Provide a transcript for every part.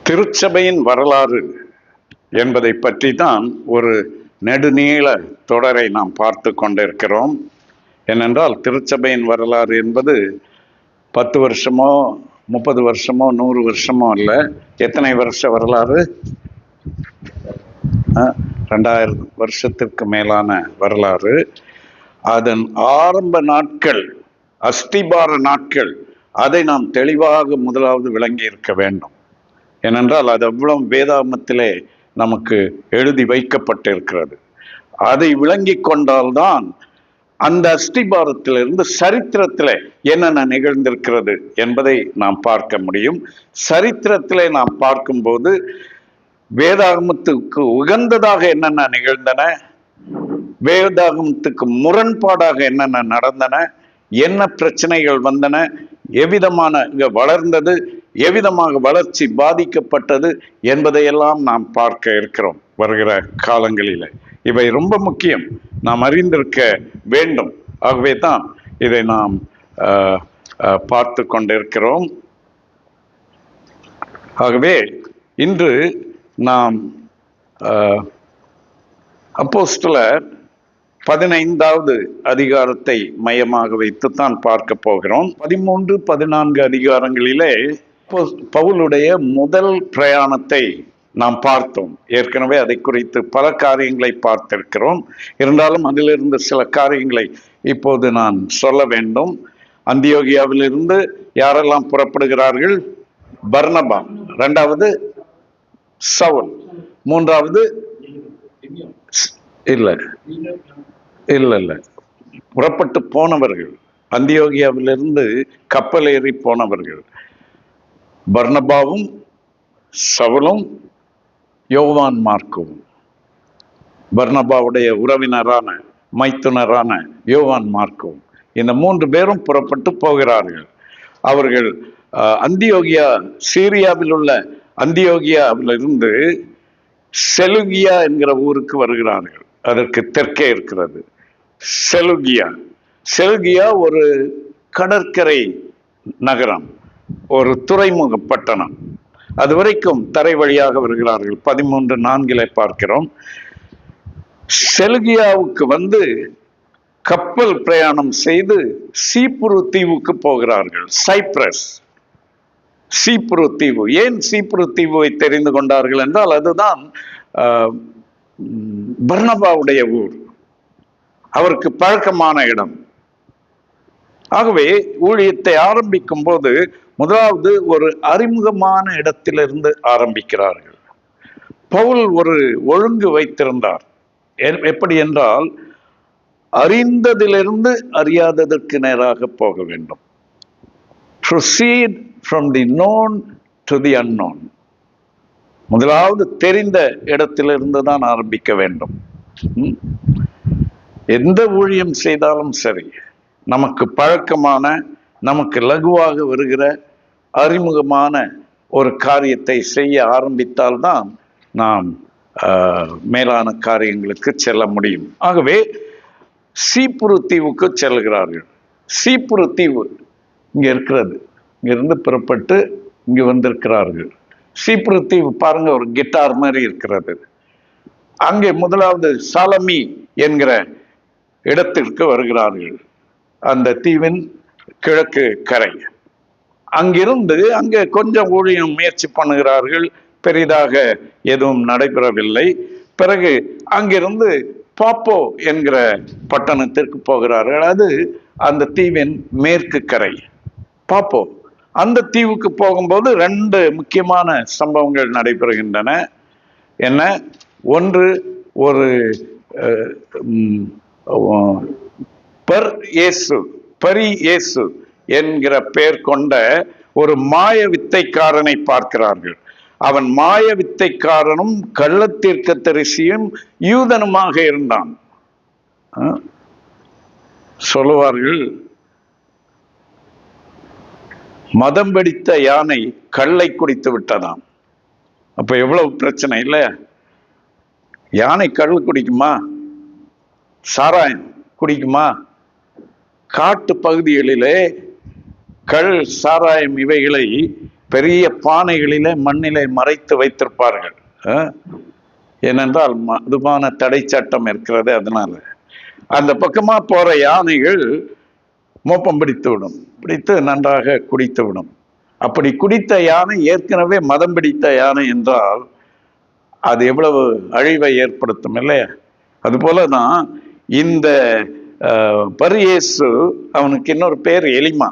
திருச்சபையின் வரலாறு என்பதை பற்றி தான் ஒரு நெடுநீள தொடரை நாம் பார்த்து கொண்டிருக்கிறோம். ஏனென்றால் திருச்சபையின் வரலாறு என்பது 10 வருஷமோ 30 வருஷமோ 100 வருஷமோ அல்ல. எத்தனை வருஷ வரலாறு? 2000 வருஷத்திற்கு மேலான வரலாறு. அதன் ஆரம்ப நாட்கள், அஸ்திபார நாட்கள், அதை நாம் தெளிவாக முதலாவது விளங்கி இருக்க வேண்டும். ஏனென்றால் அது அவ்வளவு வேதாகமத்திலே நமக்கு எழுதி வைக்கப்பட்டிருக்கிறது. அதை விளங்கி கொண்டால்தான் அந்த அஸ்திபாரத்திலிருந்து சரித்திரத்திலே என்னென்ன நிகழ்ந்திருக்கிறது என்பதை நாம் பார்க்க முடியும். சரித்திரத்திலே நாம் பார்க்கும்போது வேதாகமத்துக்கு உகந்ததாக என்னென்ன நிகழ்ந்தன, வேதாகமத்துக்கு முரண்பாடாக என்னென்ன நடந்தன, என்ன பிரச்சனைகள் வந்தன, எவ்விதமான வளர்ந்தது, எவ்விதமாக வளர்ச்சி பாதிக்கப்பட்டது என்பதையெல்லாம் நாம் பார்க்க இருக்கிறோம் வருகிற காலங்களில். இவை ரொம்ப முக்கியம், நாம் அறிந்திருக்க வேண்டும். ஆகவே தான் இதை நாம் பார்த்து கொண்டிருக்கிறோம். ஆகவே இன்று நாம் அப்போஸ்தலர் 15வது அதிகாரத்தை மையமாக வைத்துத்தான் பார்க்க போகிறோம். 13, 14 அதிகாரங்களிலே பவுலுடைய முதல் பிரயாணத்தை நாம் பார்த்தோம். ஏற்கனவே அதை குறித்து பல காரியங்களை பார்த்திருக்கிறோம். இருந்தாலும் அதிலிருந்து சில காரியங்களை இப்போது நான் சொல்ல வேண்டும். அந்தியோகியாவிலிருந்து யாரெல்லாம் புறப்படுகிறார்கள்? பர்னபா, 2வது சவுல், 3வது இல்ல புறப்பட்டு போனவர்கள், அந்தியோகியாவிலிருந்து கப்பல் ஏறி போனவர்கள் பர்னபாவும் சவுலும் யோவான் மார்க்கும். பர்னபாவுடைய உறவினரான மைத்துனரான யோவான் மார்க்கும், இந்த 3 பேரும் புறப்பட்டு போகிறார்கள். அவர்கள் அந்தியோகியா, சீரியாவில் உள்ள அந்தியோகியாவிலிருந்து செலுகியா என்கிற ஊருக்கு வருகிறார்கள். அதற்கு தெற்கே இருக்கிறது செலுகியா ஒரு கடற்கரை நகரம், ஒரு துறைமுக பட்டணம். அது வரைக்கும் தரை வழியாக வருகிறார்கள். 13:4 பார்க்கிறோம். செலுகியாவுக்கு வந்து கப்பல் பிரயாணம் செய்து சீப்புரு தீவுக்கு போகிறார்கள். சைப்ரஸ், சீப்புரு தீவு. ஏன் சீப்புரு தீவை தெரிந்து கொண்டார்கள் என்றால் அதுதான் பர்னபாவுடைய ஊர், அவருக்கு பழக்கமான இடம். ஆகவே ஊழியத்தை ஆரம்பிக்கும் போது முதலாவது ஒரு அறிமுகமான இடத்திலிருந்து ஆரம்பிக்கிறார்கள். பவுல் ஒரு ஒழுங்கு வைத்திருந்தார். எப்படி என்றால், அறிந்ததிலிருந்து அறியாததற்கு நேராக போக வேண்டும். Proceed from the known to the unknown. முதலாவது தெரிந்த இடத்திலிருந்து தான் ஆரம்பிக்க வேண்டும். எந்த ஊழியம் செய்தாலும் சரி, நமக்கு பழக்கமான, நமக்கு லகுவாக வருகிற அறிமுகமான ஒரு காரியத்தை செய்ய ஆரம்பித்தால்தான் நாம் மேலான காரியங்களுக்கு செல்ல முடியும். ஆகவே சீப்புரு தீவுக்கு செல்கிறார்கள். சீப்புரு தீவு இங்க இருக்கிறது. இங்கிருந்து புறப்பட்டு இங்கு வந்திருக்கிறார்கள். சீப்புரு தீவு பாருங்க, ஒரு கிட்டார் மாதிரி இருக்கிறது. அங்கே முதலாவது சாலமி என்கிற இடத்திற்கு வருகிறார்கள். அந்த தீவின் கிழக்கு கரை. அங்கிருந்து அங்கே கொஞ்சம் ஊழியம் முயற்சி பண்ணுகிறார்கள். பெரிதாக எதுவும் நடைபெறவில்லை. பிறகு அங்கிருந்து பாப்போ என்கிற பட்டணத்திற்கு போகிறார்கள். அது அந்த தீவின் மேற்கு கரை, பாப்போ. அந்த தீவுக்கு போகும்போது 2 முக்கியமான சம்பவங்கள் நடைபெறுகின்றன. என்ன? ஒன்று, ஒரு பரியேசு என்கிற பெயர் கொண்ட ஒரு மாய வித்தைக்காரனை பார்க்கிறார்கள். அவன் மாய வித்தைக்காரனும் கள்ளத்தீர்க்கதரிசியும் யூதனுமாக இருந்தான். சொல்லுவார்கள், மதம் பிடித்த யானை கல்லை குடித்து விட்டதாம். அப்ப எவ்வளவு பிரச்சனை இல்ல? யானை கல் குடிக்குமா? சாராயம் குடிக்குமா? காட்டு பகுதிகளிலே கள், சாராயம் இவைகளை பெரிய பானைகளிலே மண்ணிலே மறைத்து வைத்திருப்பார்கள். ஏனென்றால் மதுபான தடை சட்டம் இருக்கிறது. அதனால அந்த பக்கமா போற யானைகள் மோப்பம் பிடித்து விடும், பிடித்து நன்றாக குடித்து விடும். அப்படி குடித்த யானை ஏற்கனவே மதம் பிடித்த யானை என்றால் அது எவ்வளவு அழிவை ஏற்படுத்தும் இல்லையா? அதுபோலதான் இந்த பர்யேசு, அவனுக்கு இன்னொரு பேர் எலிமா.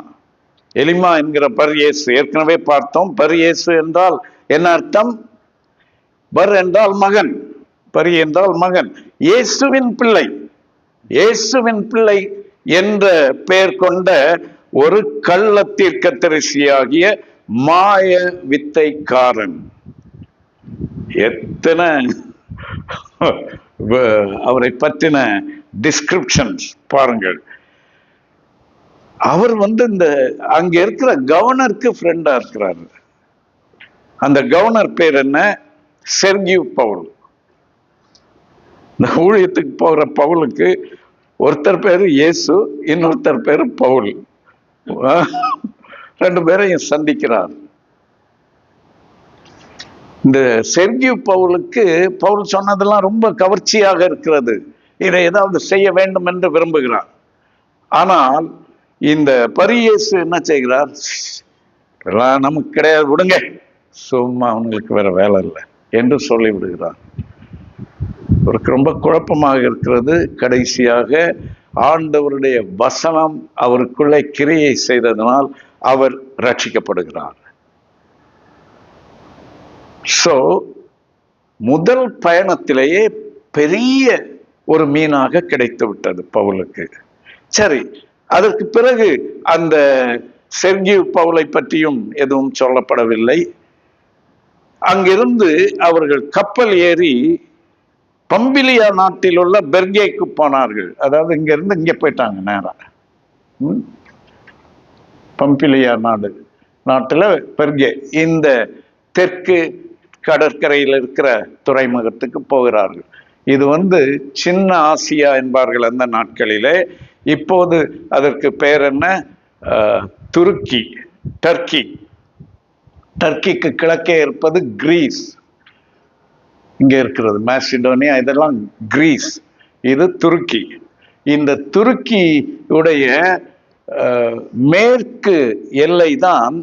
எலிமா என்கிற பர்யேசு ஏற்கனவே பார்த்தோம். பர்யேசு என்றால் என்ன அர்த்தம்? பர் என்றால் மகன், பரி என்றால் மகன், இயேசுவின் பிள்ளை. இயேசுவின் பிள்ளை என்ற பெயர் கொண்ட ஒரு கள்ள தீர்க்கதரிசியாகிய மாய வித்தைக்காரன். எத்தனை அவரை பற்றின டிஸ்கிரிப்ஷன்ஸ் பாருங்கள். அவர் இந்த அங்க இருக்கிற கவர்னருக்கு ஃப்ரெண்டா இருக்கிறார். அந்த கவர்னர் பேர் என்ன? செர்கியூ பவுல். இந்த ஊழியத்துக்கு போகிற பவுலுக்கு ஒருத்தர் பேரு இயேசு, இன்னொருத்தர் பேரு பவுல். ரெண்டு பேரையும் சந்திக்கிறார். இந்த செர்கியூ பவுலுக்கு பவுல் சொன்னதெல்லாம் ரொம்ப கவர்ச்சியாக இருக்கிறது. இதை ஏதாவது செய்ய வேண்டும் என்று விரும்புகிறார். ஆனால் இந்த பரியேசு என்ன செய்கிறார்? எல்லாம் நமக்கு கிடையாது, விடுங்க, சும்மா அவங்களுக்கு வேற வேலை இல்லை என்று சொல்லி விடுகிறார். அவருக்கு ரொம்ப குழப்பமாக இருக்கிறது. கடைசியாக ஆண்டவருடைய வசனம் அவருக்குள்ளே கிரியை செய்ததனால் அவர் ரட்சிக்கப்படுகிறார். சோ முதல் பயணத்திலேயே பெரிய ஒரு மீனாக கிடைத்து விட்டது பவுலுக்கு. சரி, அதற்கு பிறகு அந்த செர்கியூ பவுலை பற்றியும் எதுவும் சொல்லப்படவில்லை. அங்கிருந்து அவர்கள் கப்பல் ஏறி பம்பிலியா நாட்டில் உள்ள பெர்கேக்கு போனார்கள். அதாவது இங்க இருந்து இங்க போயிட்டாங்க நேரா. பம்பிலியா நாட்டுல பெர்கே, இந்த தெற்கு கடற்கரையில் இருக்கிற துறைமுகத்துக்கு போகிறார்கள். இது சின்ன ஆசியா என்பார்கள் அந்த நாட்களிலே. இப்போது அதற்கு பெயர் என்ன? துருக்கி, டர்க்கி. டர்க்கிக்கு கிழக்கே இருப்பது கிரீஸ். இங்க இருக்கிறது மாசிடோனியா, இதெல்லாம் கிரீஸ். இது துருக்கி. இந்த துருக்கியுடைய மேற்கு எல்லை தான்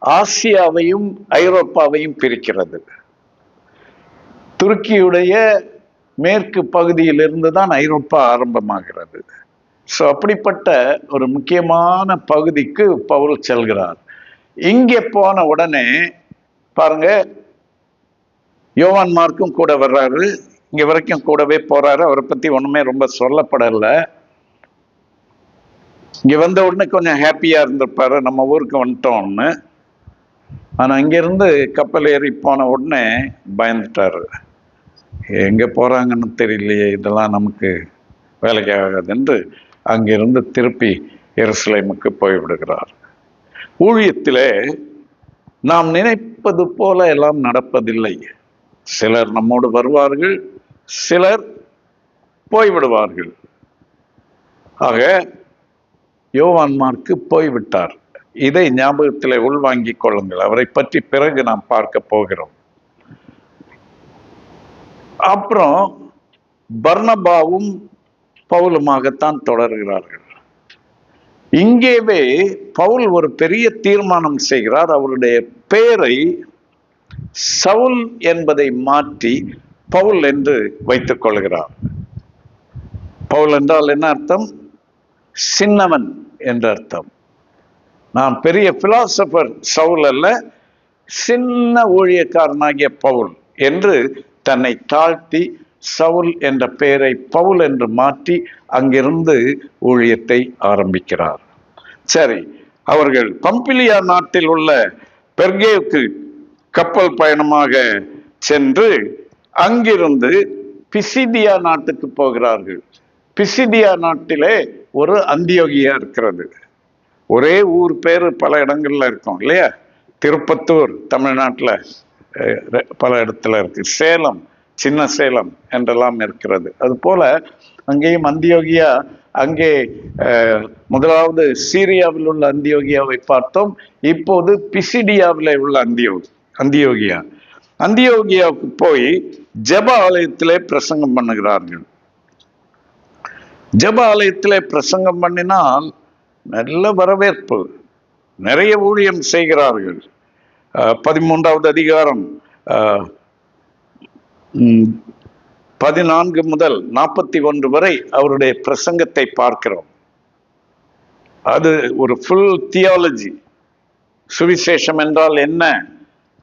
ஆசியாவையும் ஐரோப்பாவையும் பிரிக்கிறது. துருக்கியுடைய மேற்கு பகுதியிலிருந்து தான் ஐரோப்பா ஆரம்பமாகிறது. ஸோ அப்படிப்பட்ட ஒரு முக்கியமான பகுதிக்கு பவுல் செல்கிறார். இங்கே போன உடனே பாருங்க, யோவான் மார்க்கும் கூட வர்றாரு, இங்க வரைக்கும் கூடவே போறாரு. அவரை பத்தி ஒண்ணுமே ரொம்ப சொல்லப்படலை. இங்க வந்த உடனே கொஞ்சம் ஹாப்பியா இருந்திருப்பாரு, நம்ம ஊருக்கு வந்துட்டோம்னு. ஆனா இங்கிருந்து கப்பல் ஏறி போன உடனே பயந்துட்டாரு. எங்க போறாங்கன்னு தெரியலையே, இதெல்லாம் நமக்கு வேலைக்கு ஆகாது என்று அங்கிருந்து திருப்பி எருசலேமுக்கு போய்விடுகிறார். ஊழியத்திலே நாம் நினைப்பது போல எல்லாம் நடப்பதில்லை. சிலர் நம்மோடு வருவார்கள், சிலர் போய்விடுவார்கள். ஆக யோவான் மார்க்கு போய்விட்டார். இதை ஞாபகத்தில் உள்வாங்கிக் கொள்ளுங்கள். அவரை பற்றி பிறகு நாம் பார்க்க போகிறோம். அப்புறம் பர்னபாவும் பவுலுமாகத்தான் தொடர்கிறார்கள். இங்கேவே பவுல் ஒரு பெரிய தீர்மானம் செய்கிறார். அவருடைய பெயரை சவுல் என்பதை மாற்றி பவுல் என்று வைத்துக் கொள்கிறார். பவுல் என்றால் என்ன அர்த்தம்? சின்னவன் என்ற அர்த்தம். நான் பெரிய பிலாசபர் சவுல் அல்ல, சின்ன ஊழியக்காரனாகிய பவுல் என்று தன்னை தாழ்த்தி சவுல் என்ற பெயரை பவுல் என்று மாற்றி அங்கிருந்து ஊழியத்தை ஆரம்பிக்கிறார். சரி, அவர்கள் பம்பிலியா நாட்டில் உள்ள பெர்கேவுக்கு கப்பல் பயணமாக சென்று அங்கிருந்து பிசிதியா நாட்டுக்கு போகிறார்கள். பிசிதியா நாட்டிலே ஒரு அந்தியோகியா இருக்கிறது. ஒரே ஊர் பேரு பல இடங்கள்ல இருக்கும் இல்லையா? திருப்பத்தூர் தமிழ்நாட்டில் பல இடத்துல இருக்கு. சேலம், சின்ன சேலம் என்றெல்லாம் இருக்கிறது. அது போல அங்கேயும் அந்தியோகியா அங்கே முதலாவது சீரியாவில் உள்ள அந்தியோகியாவை பார்த்தோம். இப்போது பிசிடியாவில் உள்ள அந்தியோகியாவுக்கு போய் ஜெப ஆலயத்திலே பிரசங்கம் பண்ணுகிறார்கள். ஜெப ஆலயத்திலே பிரசங்கம் பண்ணினால் நல்ல வரவேற்பு, நிறைய ஊழியம் செய்கிறார்கள். 13வது அதிகாரம் 14 முதல் 41 வரை அவருடைய பிரசங்கத்தை பார்க்கிறோம். அது ஒரு ஃபுல் தியாலஜி. சுவிசேஷம் என்றால் என்ன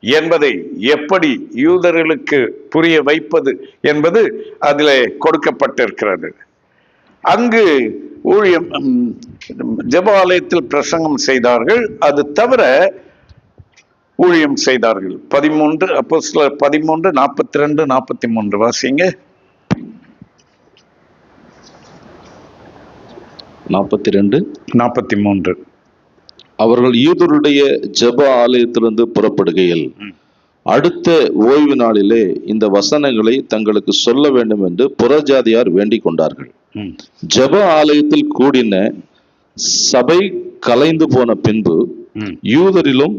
என்பதை எப்படி யூதர்களுக்கு புரிய வைப்பது என்பது அதில் கொடுக்கப்பட்டிருக்கிறது. அங்கு ஊழியம் ஜெப ஆலயத்தில் பிரசங்கம் செய்தார்கள். அது தவிர ஊழியம் செய்தார்கள். 13 அப்போஸ்தலர் 13 42 43 வாசிங்க. 42 43. அவர்கள் யூதருடைய ஜெப ஆலயத்திலிருந்து புறப்படுகையில் அடுத்த ஓய்வு நாளிலே இந்த வசனங்களை தங்களுக்கு சொல்ல வேண்டும் என்று புறஜாதியார் வேண்டிக் கொண்டார்கள். ஜெப ஆலயத்தில் கூடின சபை கலைந்து போன பின்பு யூதரிலும்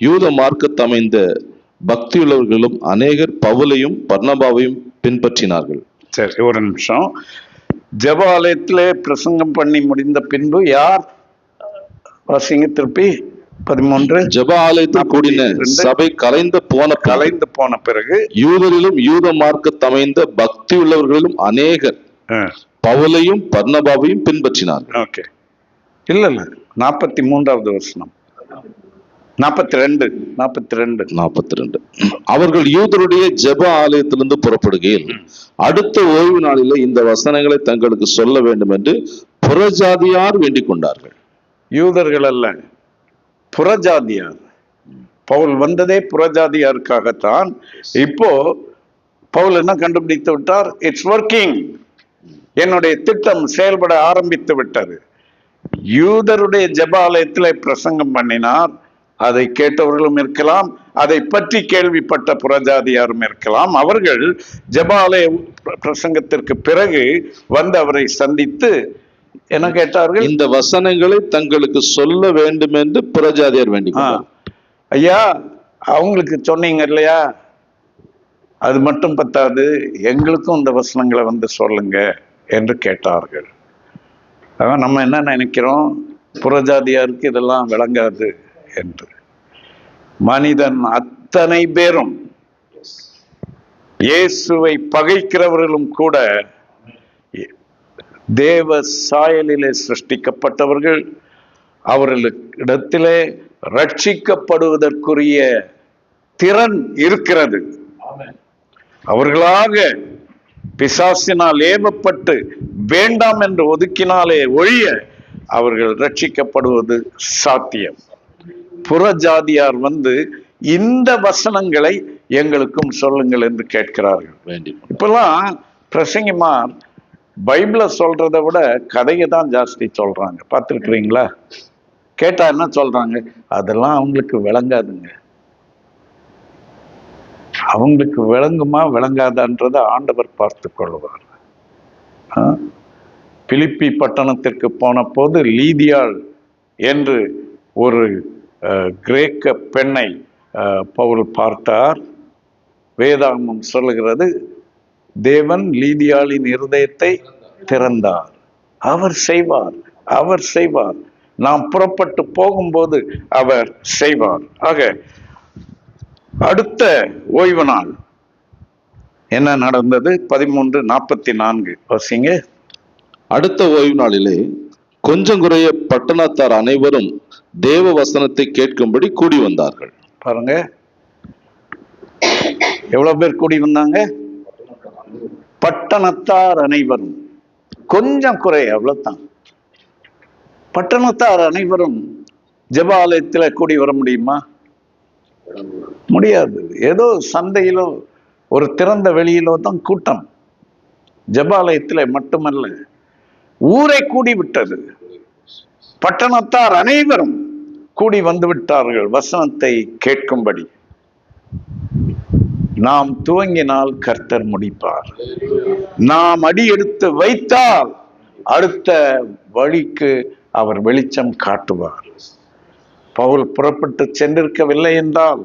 யூத மார்க்கத்தமைந்த பக்தியுள்ளவர்களும் அநேகர் பவுலையும் பர்னபாவையும் பின்பற்றினார்கள். சரி, ஒரு நிமிஷம். ஜெப ஆலயத்திலே பிரசங்கம் பண்ணி முடிந்த பின்பு யார் வாசிங்க திருப்பி? 13. ஜெப ஆலயத்தில் கூடின சபை கலைந்து போன பிறகு யூதரிலும் யூத மார்க்கத்தமைந்த பக்தி உள்ளவர்களும் அநேகர் பவுலையும் பர்னபாவையும் பின்பற்றினார்கள். ஓகே, இல்ல 43வது வசனம். 42. அவர்கள் யூதருடைய ஜெப ஆலயத்திலிருந்து புறப்படுகையில் அடுத்த ஓய்வு நாளிலே இந்த வசனங்களை தங்களுக்கு சொல்ல வேண்டும் என்று புறஜாதியார் வேண்டிக் கொண்டார்கள். யூதர்கள் அல்ல, புறஜாதியார். பவுல் வந்ததே புறஜாதியாருக்காகத்தான். இப்போ பவுல் என்ன கண்டுபிடித்து விட்டார்? It's working. என்னுடைய திட்டம் செயல்பட ஆரம்பித்து விட்டது. யூதருடைய ஜெப ஆலயத்திலே பிரசங்கம் பண்ணினார். அதை கேட்டவர்களும் இருக்கலாம், அதை பற்றி கேள்விப்பட்ட புறஜாதியாரும் இருக்கலாம். அவர்கள் ஜெப ஆலய பிரசங்கத்திற்கு பிறகு வந்து அவரை சந்தித்து என்ன கேட்டார்கள்? இந்த வசனங்களை தங்களுக்கு சொல்ல வேண்டும் என்று புறஜாதியார் வேண்டிக் கொண்டார். ஐயா, அவங்களுக்கு சொன்னீங்க இல்லையா, அது மட்டும் பத்தாது, எங்களுக்கும் இந்த வசனங்களை வந்து சொல்லுங்க என்று கேட்டார்கள். நம்ம என்ன நினைக்கிறோம்? புறஜாதியாருக்கு இதெல்லாம் விளங்காது என்று. மனிதன் அத்தனை பேரும், இயேசுவை பகைக்கிறவர்களும் கூட தேவ சாயலிலே சிருஷ்டிக்கப்பட்டவர்கள். அவர்களிடத்திலே ரட்சிக்கப்படுவதற்குரிய திறன் இருக்கிறது. அவர்களாக பிசாசினால் ஏவப்பட்டு வேண்டாம் என்று ஒதுக்கினாலே ஒழிய அவர்கள் ரட்சிக்கப்படுவது சாத்தியம். புறஜாதியார் வந்து இந்த வசனங்களை எங்களுக்கும் சொல்லுங்கள் என்று கேட்கிறார்கள். இப்பெல்லாம் பிரசங்கிமார் பைபிளை சொல்றதை விட கதையை தான் ஜாஸ்தி சொல்றாங்க. பார்த்துருக்குறீங்களா? கேட்டா என்ன சொல்றாங்க? அதெல்லாம் அவங்களுக்கு விளங்காதுங்க. அவங்களுக்கு விளங்குமா விளங்காதான்றதை ஆண்டவர் பார்த்து கொள்வார். பிலிப்பி பட்டணத்திற்கு போன போது லீதியாள் என்று ஒரு கிரேக்க பெண்ணை பவுல் பார்த்தார். வேதாகமம் சொல்லுகிறது, தேவன் லீதியாளின் இருதயத்தை திறந்தார். அவர் செய்வார். நாம் புறப்பட்டு போகும்போது அவர் செய்வார். ஆக அடுத்த ஓய்வு நாள் என்ன நடந்தது? 13:44 வாசிங்க. அடுத்த ஓய்வு நாளிலே கொஞ்சம் குறைய பட்டணத்தார் அனைவரும் தேவ வசனத்தை கேட்கும்படி கூடி வந்தார்கள். பாருங்க, எவ்வளவு பேர் கூடி வந்தாங்க? பட்டணத்தார் அனைவரும். கொஞ்சம் குறை, அவ்வளவுதான். பட்டணத்தார் அனைவரும் ஜெப ஆலயத்துல கூடி வர முடியுமா? முடியாது. ஏதோ சந்தையிலோ ஒரு திறந்த வெளியிலோ தான் கூட்டம். ஜெபாலயத்தில் மட்டுமல்ல, ஊரை கூடி விட்டது. பட்டணத்தார் அனைவரும் கூடி வந்து விட்டார்கள் வசனத்தை கேட்கும்படி. நாம் துவங்கினால் கர்த்தர் முடிப்பார். நாம் அடி எடுத்து வைத்தால் அடுத்த வழிக்கு அவர் வெளிச்சம் காட்டுவார். பவுல் புறப்பட்டு சென்றிருக்கவில்லை என்றால்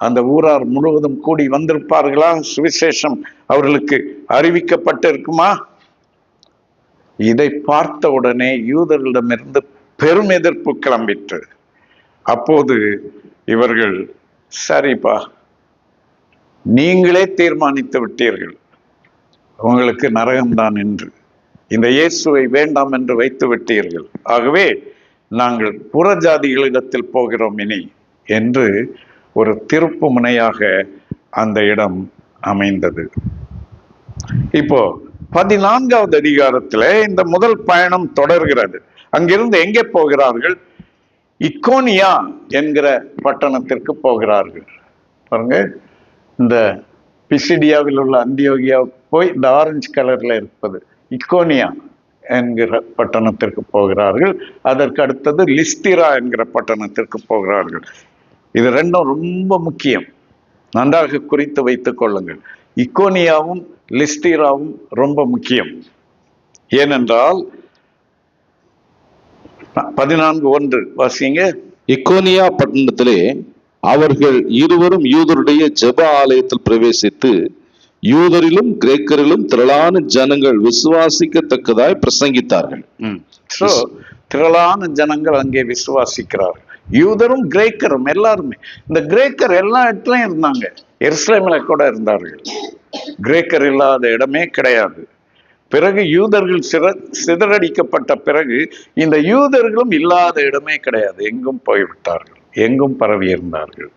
அந்த ஊரார் முழுவதும் கூடி வந்திருப்பார்களா? சுவிசேஷம் அவர்களுக்கு அறிவிக்கப்பட்டிருக்குமா? இதை பார்த்த உடனே யூதர்களிடமிருந்து பெரும் எதிர்ப்பு கிளம்பிற்று. அப்போது இவர்கள், சரிப்பா, நீங்களே தீர்மானித்து விட்டீர்கள், உங்களுக்கு நரகம்தான் என்று, இந்த இயேசுவை வேண்டாம் என்று வைத்து விட்டீர்கள், ஆகவே நாங்கள் புறஜாதிகளிடத்தில் போகிறோம் இனி என்று ஒரு திருப்பு முனையாக அந்த இடம் அமைந்தது. இப்போ 14வது அதிகாரத்தில் இந்த முதல் பயணம் தொடர்கிறது. அங்கிருந்து எங்கே போகிறார்கள்? இக்கோனியா என்கிற பட்டணத்திற்கு போகிறார்கள். பாருங்க, இந்த பிசிடியாவில் உள்ள அந்தியோகியா போய் இந்த ஆரஞ்சு கலர்ல இருப்பது இக்கோனியா என்கிற பட்டணத்திற்கு போகிறார்கள். அதற்கு அடுத்தது லிஸ்திரா என்கிற பட்டணத்திற்கு போகிறார்கள். இது ரெண்டும் ரொம்ப முக்கியம், நன்றாக குறித்து வைத்துக் கொள்ளுங்கள். இக்கோனியாவும் லிஸ்திராவும் ரொம்ப முக்கியம். ஏனென்றால் 14:1 வாசிங்க. இக்கோனியா பட்டணத்திலே அவர்கள் இருவரும் யூதருடைய ஜெப ஆலயத்தில் பிரவேசித்து யூதரிலும் கிரேக்கரிலும் திரளான ஜனங்கள் விசுவாசிக்கத்தக்கதாய் பிரசங்கித்தார்கள். திரளான ஜனங்கள் அங்கே விசுவாசிக்கிறார்கள். யூதரும் கிரேக்கரும் எல்லாருமே. இந்த கிரேக்கர் எல்லா இடத்துலயும் இருந்தாங்க. எருசலேமில கூட இருந்தார்கள். கிரேக்கர் இல்லாத இடமே கிடையாது. பிறகு யூதர்கள் சிதறடிக்கப்பட்ட பிறகு இந்த யூதர்களும் இல்லாத இடமே கிடையாது. எங்கும் போய்விட்டார்கள், எங்கும் பரவி இருந்தார்கள்.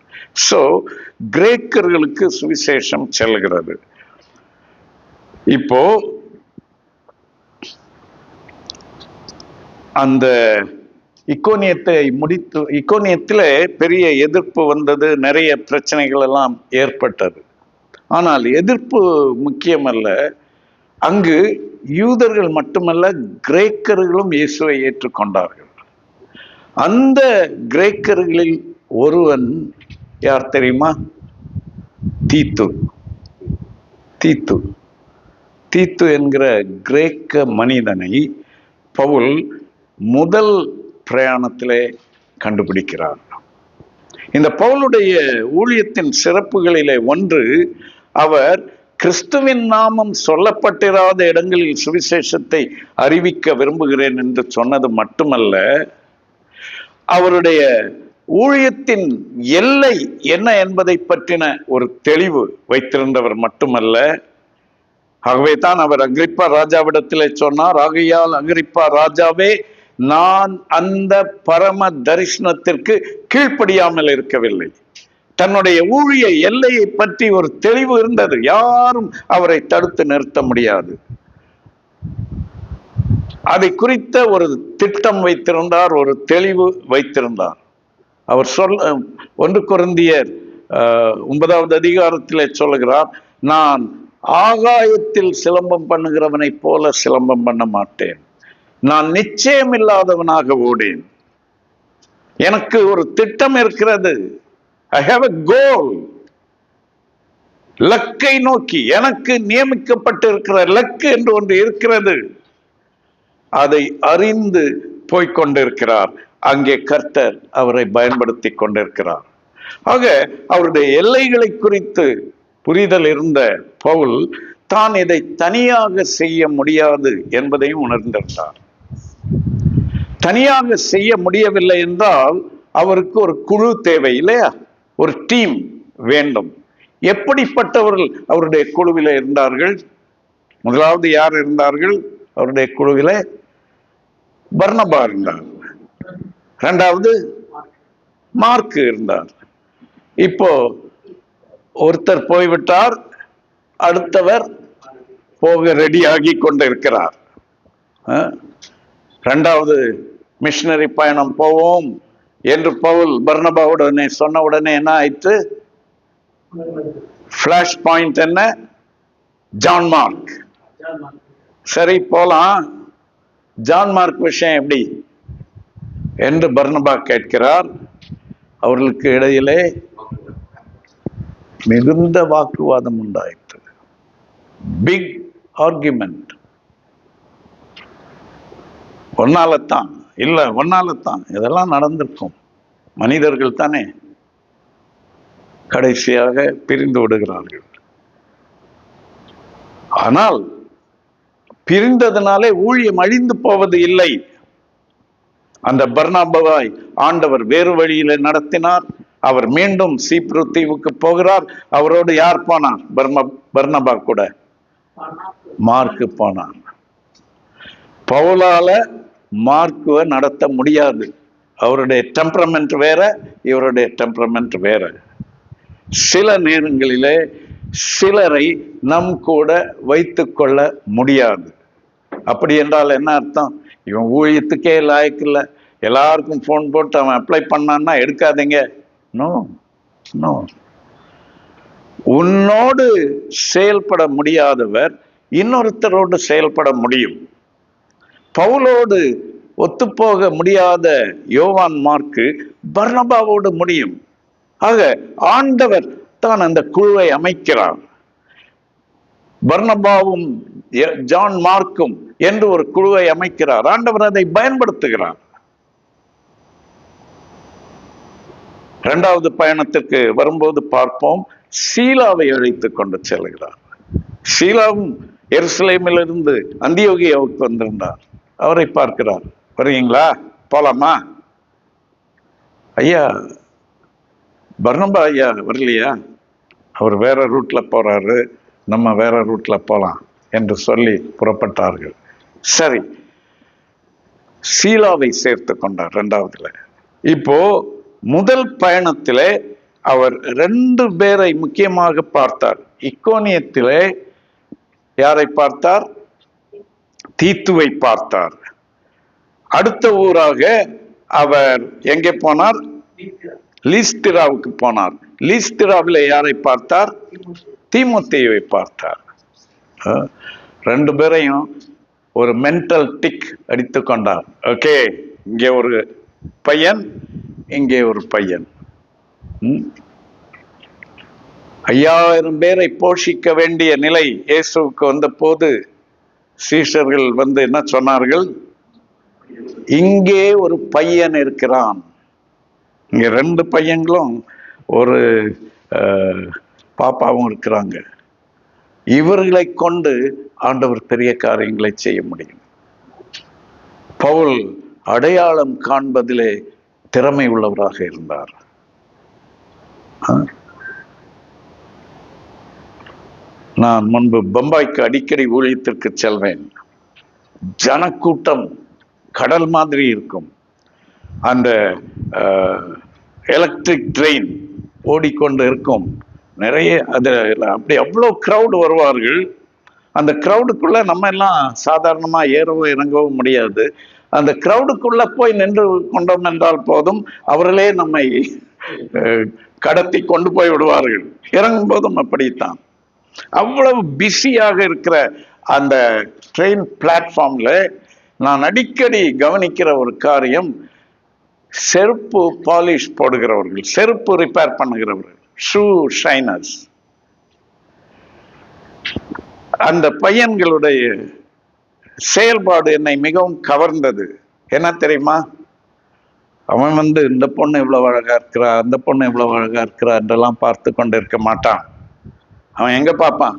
சோ கிரேக்கர்களுக்கு சுவிசேஷம் செல்கிறது. இப்போ அந்த இக்கோனியத்தில் பெரிய எதிர்ப்பு வந்தது, நிறைய பிரச்சனைகள் எல்லாம் ஏற்பட்டது. ஆனால் எதிர்ப்பு முக்கியமல்ல, அங்கு யூதர்கள் மட்டுமல்ல கிரேக்கர்களும் இயேசுவை ஏற்றுக்கொண்டார்கள். அந்த கிரேக்கர்களில் ஒருவன் யார் தெரியுமா? தீத்து. தீத்து தீத்து என்கிற கிரேக்க மனிதனை பவுல் முதல் பிரயாணத்திலே கண்டுபிடிக்கிறார். இந்த பவுலுடைய ஊழியத்தின் சிறப்புகளிலே ஒன்று, அவர் கிறிஸ்துவின் நாமம் சொல்லப்பட்டிராத இடங்களில் சுவிசேஷத்தை அறிவிக்க விரும்புகிறேன் என்று சொன்னது மட்டுமல்ல, அவருடைய ஊழியத்தின் எல்லை என்ன என்பதை பற்றின ஒரு தெளிவு வைத்திருந்தவர் மட்டுமல்ல, ஆகவே தான் அவர் அகிரிப்பா ராஜாவிடத்திலே சொன்னார், ஆகையால் அகிரிப்பா ராஜாவே, நான் அந்த பரம தரிசனத்திற்கு கீழ்ப்படியாமல் இருக்கவில்லை. தன்னுடைய ஊழிய எல்லையை பற்றி ஒரு தெளிவு இருந்தது. யாரும் அவரை தடுத்து நிறுத்த முடியாது. அதை குறித்த ஒரு திட்டம் வைத்திருந்தார், ஒரு தெளிவு வைத்திருந்தார். அவர் 1 கொரிந்தியர் 9வது அதிகாரத்திலே சொல்லுகிறார், நான் ஆகாயத்தில் சிலம்பம் பண்ணுகிறவனை போல சிலம்பம் பண்ண மாட்டேன், நான் நிச்சயம் இல்லாதவனாக ஓடேன். எனக்கு ஒரு திட்டம் இருக்கிறது. I have a goal. லக்கை நோக்கி எனக்கு நியமிக்கப்பட்டிருக்கிற லக்கு என்று ஒன்று இருக்கிறது. அதை அறிந்து போய்கொண்டிருக்கிறார். அங்கே கர்த்தர் அவரை பயன்படுத்தி கொண்டிருக்கிறார். ஆக அவருடைய எல்லைகளை குறித்து புரிதல் இருந்த பவுல் தான் இதை தனியாக செய்ய முடியாது என்பதையும் உணர்ந்திருந்தார். தனியாக செய்ய முடியவில்லை என்றால் அவருக்கு ஒரு குழு தேவை இல்லையா? ஒரு டீம் வேண்டும். எப்படிப்பட்டவர்கள் அவருடைய குழுவில இருந்தார்கள்? முதலாவது யார் இருந்தார்கள் அவருடைய குழுவில? பர்னபா இருந்தார். இரண்டாவது மார்க் இருந்தார். இப்போ ஒருத்தர் போய்விட்டார், அடுத்தவர் போக ரெடி ஆகி கொண்டிருக்கிறார். இரண்டாவது மிஷனரி பயணம் போவோம் என்று பவுல் பர்னபாவுடனே சொன்ன உடனே என்ன ஆயிற்று? பிளாஷ் பாயிண்ட் என்ன? John mark. சரி போலாம், ஜான் மார்க் விஷயம் எப்படி என்று பர்னபா கேட்கிறார். அவர்களுக்கு இடையிலே மிகுந்த வாக்குவாதம் உண்டாயிற்று. Big argument. ஒன்னாலத்தான் இல்ல, ஒன்னாலத்தான் இதெல்லாம் நடந்திருக்கும். மனிதர்கள் தானே கடைசியாக பிரிந்து விடுகிறார்கள். ஆனால் பிரிந்ததனாலே ஊழியம் அழிந்து போவது இல்லை. அந்த பர்னபாவை ஆண்டவர் வேறு வழியில நடத்தினார். அவர் மீண்டும் சீப்ரு தீவுக்கு போகிறார். அவரோடு யார் போனார்? பர்னபா கூட மார்க்கு போனார். பவுலால மார்க்குவை நடத்த முடியாது. அவருடைய டெம்பரமெண்ட் வேற, இவருடைய டெம்பரமெண்ட் வேற. சில நேரங்களிலே சிலரை நம் கூட வைத்து கொள்ள முடியாது. அப்படி என்றால் என்ன அர்த்தம்? இவன் ஊழியத்துக்கே லாய்க்கு இல்லை, எல்லாருக்கும் போன் போட்டு அவன் அப்ளை பண்ணான்னா எடுக்காதீங்க. No no. உன்னோடு செயல்பட முடியாதவர் இன்னொருத்தரோடு செயல்பட முடியும். பவுலோடு ஒத்துப்போக முடியாத யோவான் மார்க்கு பர்னபாவோடு முடியும். ஆக ஆண்டவர் தான் அந்த குழுவை அமைக்கிறார். பர்னபாவும் ஜான் மார்க்கும் என்று ஒரு குழுவை அமைக்கிறார். ஆண்டவர் அதை பயன்படுத்துகிறார். இரண்டாவது பயணத்திற்கு வரும்போது பார்ப்போம், சீலாவை அழைத்துக் கொண்டு செல்கிறார். சீலாவும் எருசலேமிலிருந்து அந்தியோகியாவுக்கு வந்திருந்தார். அவரை பார்க்கிறார். வருவீங்களா, போலாமா? ஐயா பர்னபா ஐயா வரலையா? அவர் வேற ரூட்ல போறாரு, நம்ம வேற ரூட்ல போலாம் என்று சொல்லி புறப்பட்டார்கள். சரி, சீலாவை சேர்த்து கொண்டார் இரண்டாவதுல. இப்போ முதல் பயணத்திலே அவர் 2 பேரை முக்கியமாக பார்த்தார். இக்கோனியத்திலே யாரை பார்த்தார்? தீத்துவை பார்த்தார். அடுத்த ஊராக அவர் எங்கே போனார்? லீஸ்திராவுக்கு போனார். லீஸ்திராவில் யாரை பார்த்தார்? தீமோத்தேயுவை பார்த்தார். 2 பேரையும் ஒரு மென்டல் டிக் அடித்து கொண்டார். ஓகே, இங்கே ஒரு பையன், இங்கே ஒரு பையன். 5000 பேரை போஷிக்க வேண்டிய நிலை இயேசுவுக்கு வந்த போது சீஷர்கள் வந்து என்ன சொன்னார்கள்? இங்கே ஒரு பையன் இருக்கிறான். இங்க 2 பையங்களும் ஒரு பாப்பாவும் இருக்கிறாங்க. இவர்களை கொண்டு ஆண்டவர் பெரிய காரியங்களை செய்ய முடியும். பவுல் அடையாளம் காண்பதிலே திறமை உள்ளவராக இருந்தார். நான் முன்பு பம்பாய்க்கு அடிக்கடி ஊழியத்திற்கு செல்வேன். ஜனக்கூட்டம் கடல் மாதிரி இருக்கும். அந்த எலக்ட்ரிக் ட்ரெயின் ஓடிக்கொண்டு இருக்கும். நிறைய அது அப்படி அவ்வளோ க்ரௌடு வருவார்கள். அந்த க்ரௌடுக்குள்ள நம்ம எல்லாம் சாதாரணமா ஏறவோ இறங்கவோ முடியாது. அந்த க்ரௌடுக்குள்ள போய் நின்று கொண்டோம் என்றால் போதும், அவர்களே நம்மை கடத்தி கொண்டு போய் விடுவார்கள். இறங்கும் போதும் அப்படித்தான். அவ்வளவு பிஸியாக இருக்கிற அந்த ட்ரெயின் பிளாட்ஃபார்ம்ல நான் அடிக்கடி கவனிக்கிற ஒரு காரியம், செருப்பு பாலிஷ் போடுகிறவர்கள், செருப்பு ரிப்பேர் பண்ணுகிறவர்கள், ஷூ ஷைனர்ஸ். அந்த பையன்களுடைய செயல்பாடு என்னை மிகவும் கவர்ந்தது. என்ன தெரியுமா? அவன் வந்து இந்த பொண்ணு இவ்வளவு அழகா இருக்கிறா, அந்த பொண்ணு இவ்வளவு அழகா இருக்கிறா என்றெல்லாம் பார்த்து கொண்டு இருக்க மாட்டான். அவன் எங்க பார்ப்பான்?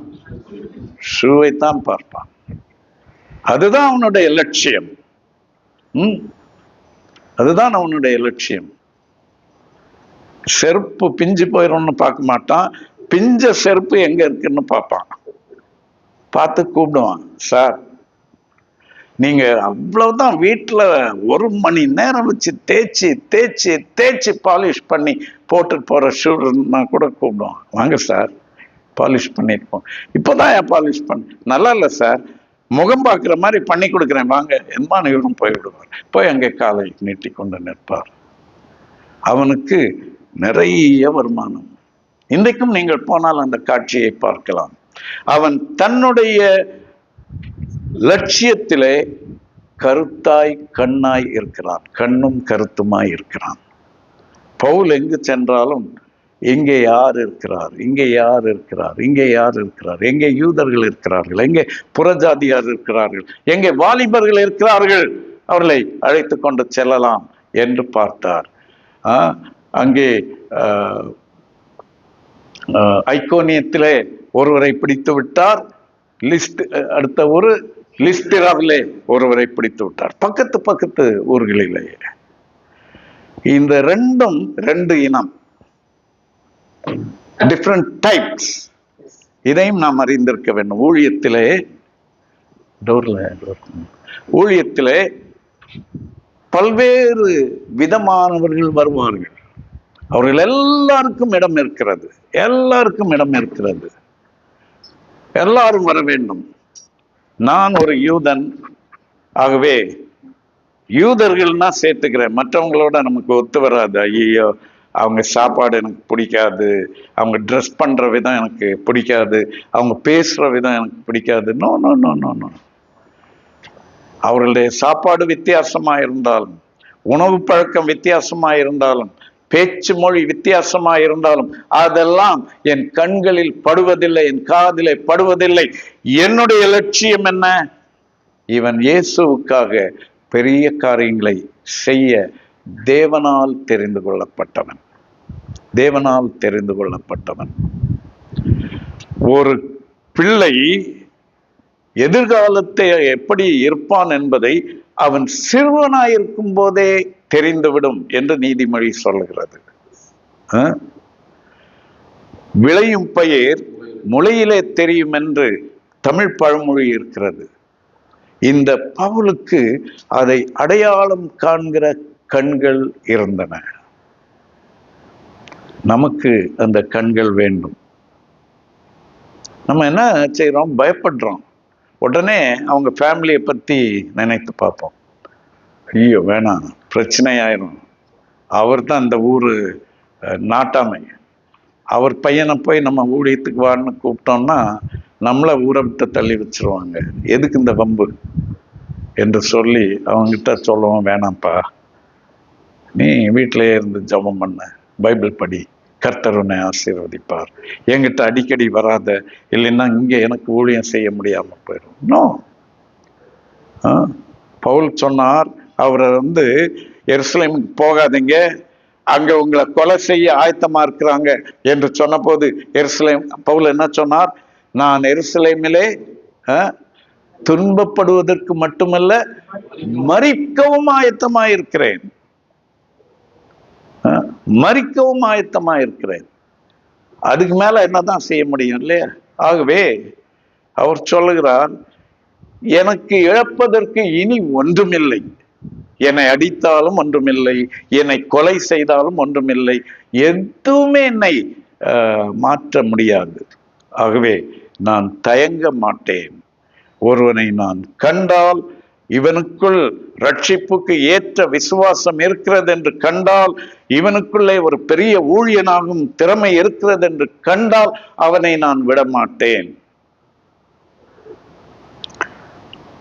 ஷூவைத்தான் பார்ப்பான். அதுதான் அவனுடைய லட்சியம். அதுதான் அவனுடைய லட்சியம். செருப்பு பிஞ்சு போயிடும்னு பார்க்க மாட்டான். பிஞ்ச செருப்பு எங்க இருக்குன்னு பார்ப்பான். பார்த்து கூப்பிடுவான், சார் நீங்க அவ்வளவுதான் வீட்டுல 1 மணி நேரம் வச்சு தேய்ச்சி தேய்ச்சி தேய்ச்சி பாலிஷ் பண்ணி போட்டு போற ஷூன்னா கூட கூப்பிடுவான், வாங்க சார் பாலிஷ் பண்ணிருப்போம். இப்போதான் ஏன் பாலிஷ் பண்ண? நல்லா இல்லை சார், முகம் பார்க்குற மாதிரி பண்ணி கொடுக்குறேன் வாங்க என்பான். இவரும் போய்விடுவார். போய் அங்கே காலை நீட்டி கொண்டு நிற்பார். அவனுக்கு நிறைய வருமானம். இன்றைக்கும் நீங்கள் போனால் அந்த காட்சியை பார்க்கலாம். அவன் தன்னுடைய லட்சியத்திலே கருத்தாய் கண்ணாய் இருக்கிறான், கண்ணும் கருத்துமாய் இருக்கிறான். பவுல் எங்கு சென்றாலும் எங்கே யார் இருக்கிறார், இங்கே யார் இருக்கிறார், இங்கே யார் இருக்கிறார், எங்கே யூதர்கள் இருக்கிறார்கள், எங்கே புறஜாதியார் இருக்கிறார்கள், எங்கே வாலிபர்கள் இருக்கிறார்கள், அவர்களை அழைத்து கொண்டு செல்லலாம் என்று பார்த்தார். அங்கே ஐகோனியத்திலே ஒருவரை பிடித்து விட்டார், அடுத்த ஒரு லிஸ்திராவிலே ஒருவரை பிடித்து விட்டார். பக்கத்து பக்கத்து ஊர்களிலே. இந்த ரெண்டும் ரெண்டு இனம், டிஃப்ரெண்ட் டைப்ஸ். இதையும் நாம் அறிந்திருக்க வேண்டும். ஊழியத்திலே பல்வேறு விதமானவர்கள் வருவார்கள். அவர்கள் எல்லாருக்கும் இடம் இருக்கிறது, எல்லாருக்கும் இடம் இருக்கிறது. எல்லாரும் வர வேண்டும். நான் ஒரு யூதன், ஆகவே யூதர்கள்னா சேர்த்துக்கிறேன். மற்றவங்களோட நமக்கு ஒத்து வராது. ஐயோ, அவங்க சாப்பாடு எனக்கு பிடிக்காது, அவங்க ட்ரெஸ் பண்ற விதம் எனக்கு பிடிக்காது, அவங்க பேசுற விதம் எனக்கு பிடிக்காது. No no no no no. அவர்களுடைய சாப்பாடு வித்தியாசமா இருந்தாலும், உணவு பழக்கம் வித்தியாசமா இருந்தாலும், பேச்சு மொழி வித்தியாசமா இருந்தாலும், அதெல்லாம் என் கண்களில் படுவதில்லை, என் காதிலே படுவதில்லை. என்னுடைய லட்சியம் என்ன? இவன் இயேசுவுக்காக பெரிய காரியங்களை செய்ய தேவனால் தெரிந்து கொள்ளப்பட்டவன், தேவனால் தெரிந்து கொள்ளப்பட்டவன். ஒரு பிள்ளை எதிர்காலத்தை எப்படி இருப்பான் என்பதை அவன் சிறுவனாயிருக்கும் போதே தெரிந்துவிடும் என்று நீதிமொழி சொல்லுகிறது. விளையும் பயிர் முளையிலே தெரியும் என்று தமிழ் பழமொழி இருக்கிறது. இந்த பவுலுக்கு அதை அடையாளம் காண்கிற கண்கள் இருந்தன. நமக்கு அந்த கண்கள் வேண்டும். நம்ம என்ன செய்யறோம்? பயப்படுறோம். உடனே அவங்க ஃபேமிலியை பத்தி நினைத்து பார்ப்போம். ஐயோ வேணாம், பிரச்சனையாயிரும். அவர் தான் அந்த ஊரு நாட்டாமை. அவர் பையனை போய் நம்ம ஊழியத்துக்கு வான்னு கூப்பிட்டோம்னா நம்மளை ஊரை விட்டு தள்ளி வச்சிருவாங்க. எதுக்கு இந்த வம்பு என்று சொல்லி அவங்ககிட்ட சொல்லுவோம், வேணாம்ப்பா, நீ வீட்டிலேயே இருந்து ஜெபம் பண்ண, பைபிள் படி, கர்த்தர் உன்னை ஆசீர்வதிப்பார், என்கிட்ட அடிக்கடி வராத, இல்லைன்னா இங்க எனக்கு ஊழியம் செய்ய முடியாம போயிடும். நோ. பவுல் சொன்னார், அவரை எருசலேமுக்கு போகாதீங்க, அங்க உங்களை கொலை செய்ய ஆயத்தமா இருக்கிறாங்க என்று சொன்ன போது பவுல் என்ன சொன்னார்? நான் எருசலேமிலே துன்பப்படுவதற்கு மட்டுமல்ல, மரிக்கவும் ஆயத்தமாயிருக்கிறேன், மரிக்கவும் ஆயத்தமாயிருக்கிறேன். அதுக்கு மேல என்னதான் செய்ய முடியும் இல்லையா? ஆகவே அவர் சொல்லுகிறார், எனக்கு இழப்பதற்கு இனி ஒன்றுமில்லை. என்னை அடித்தாலும் ஒன்றுமில்லை, என்னை கொலை செய்தாலும் ஒன்றுமில்லை, எதுவுமே என்னை மாற்ற முடியாது. ஆகவே நான் தயங்க மாட்டேன். ஒருவனை நான் கண்டால், இவனுக்குள் ரட்சிப்புக்கு ஏற்ற விசுவாசம் இருக்கிறது என்று கண்டால், இவனுக்குள்ளே ஒரு பெரிய ஊழியனாகும் திறமை இருக்கிறது என்று கண்டால், அவனை நான் விடமாட்டேன்.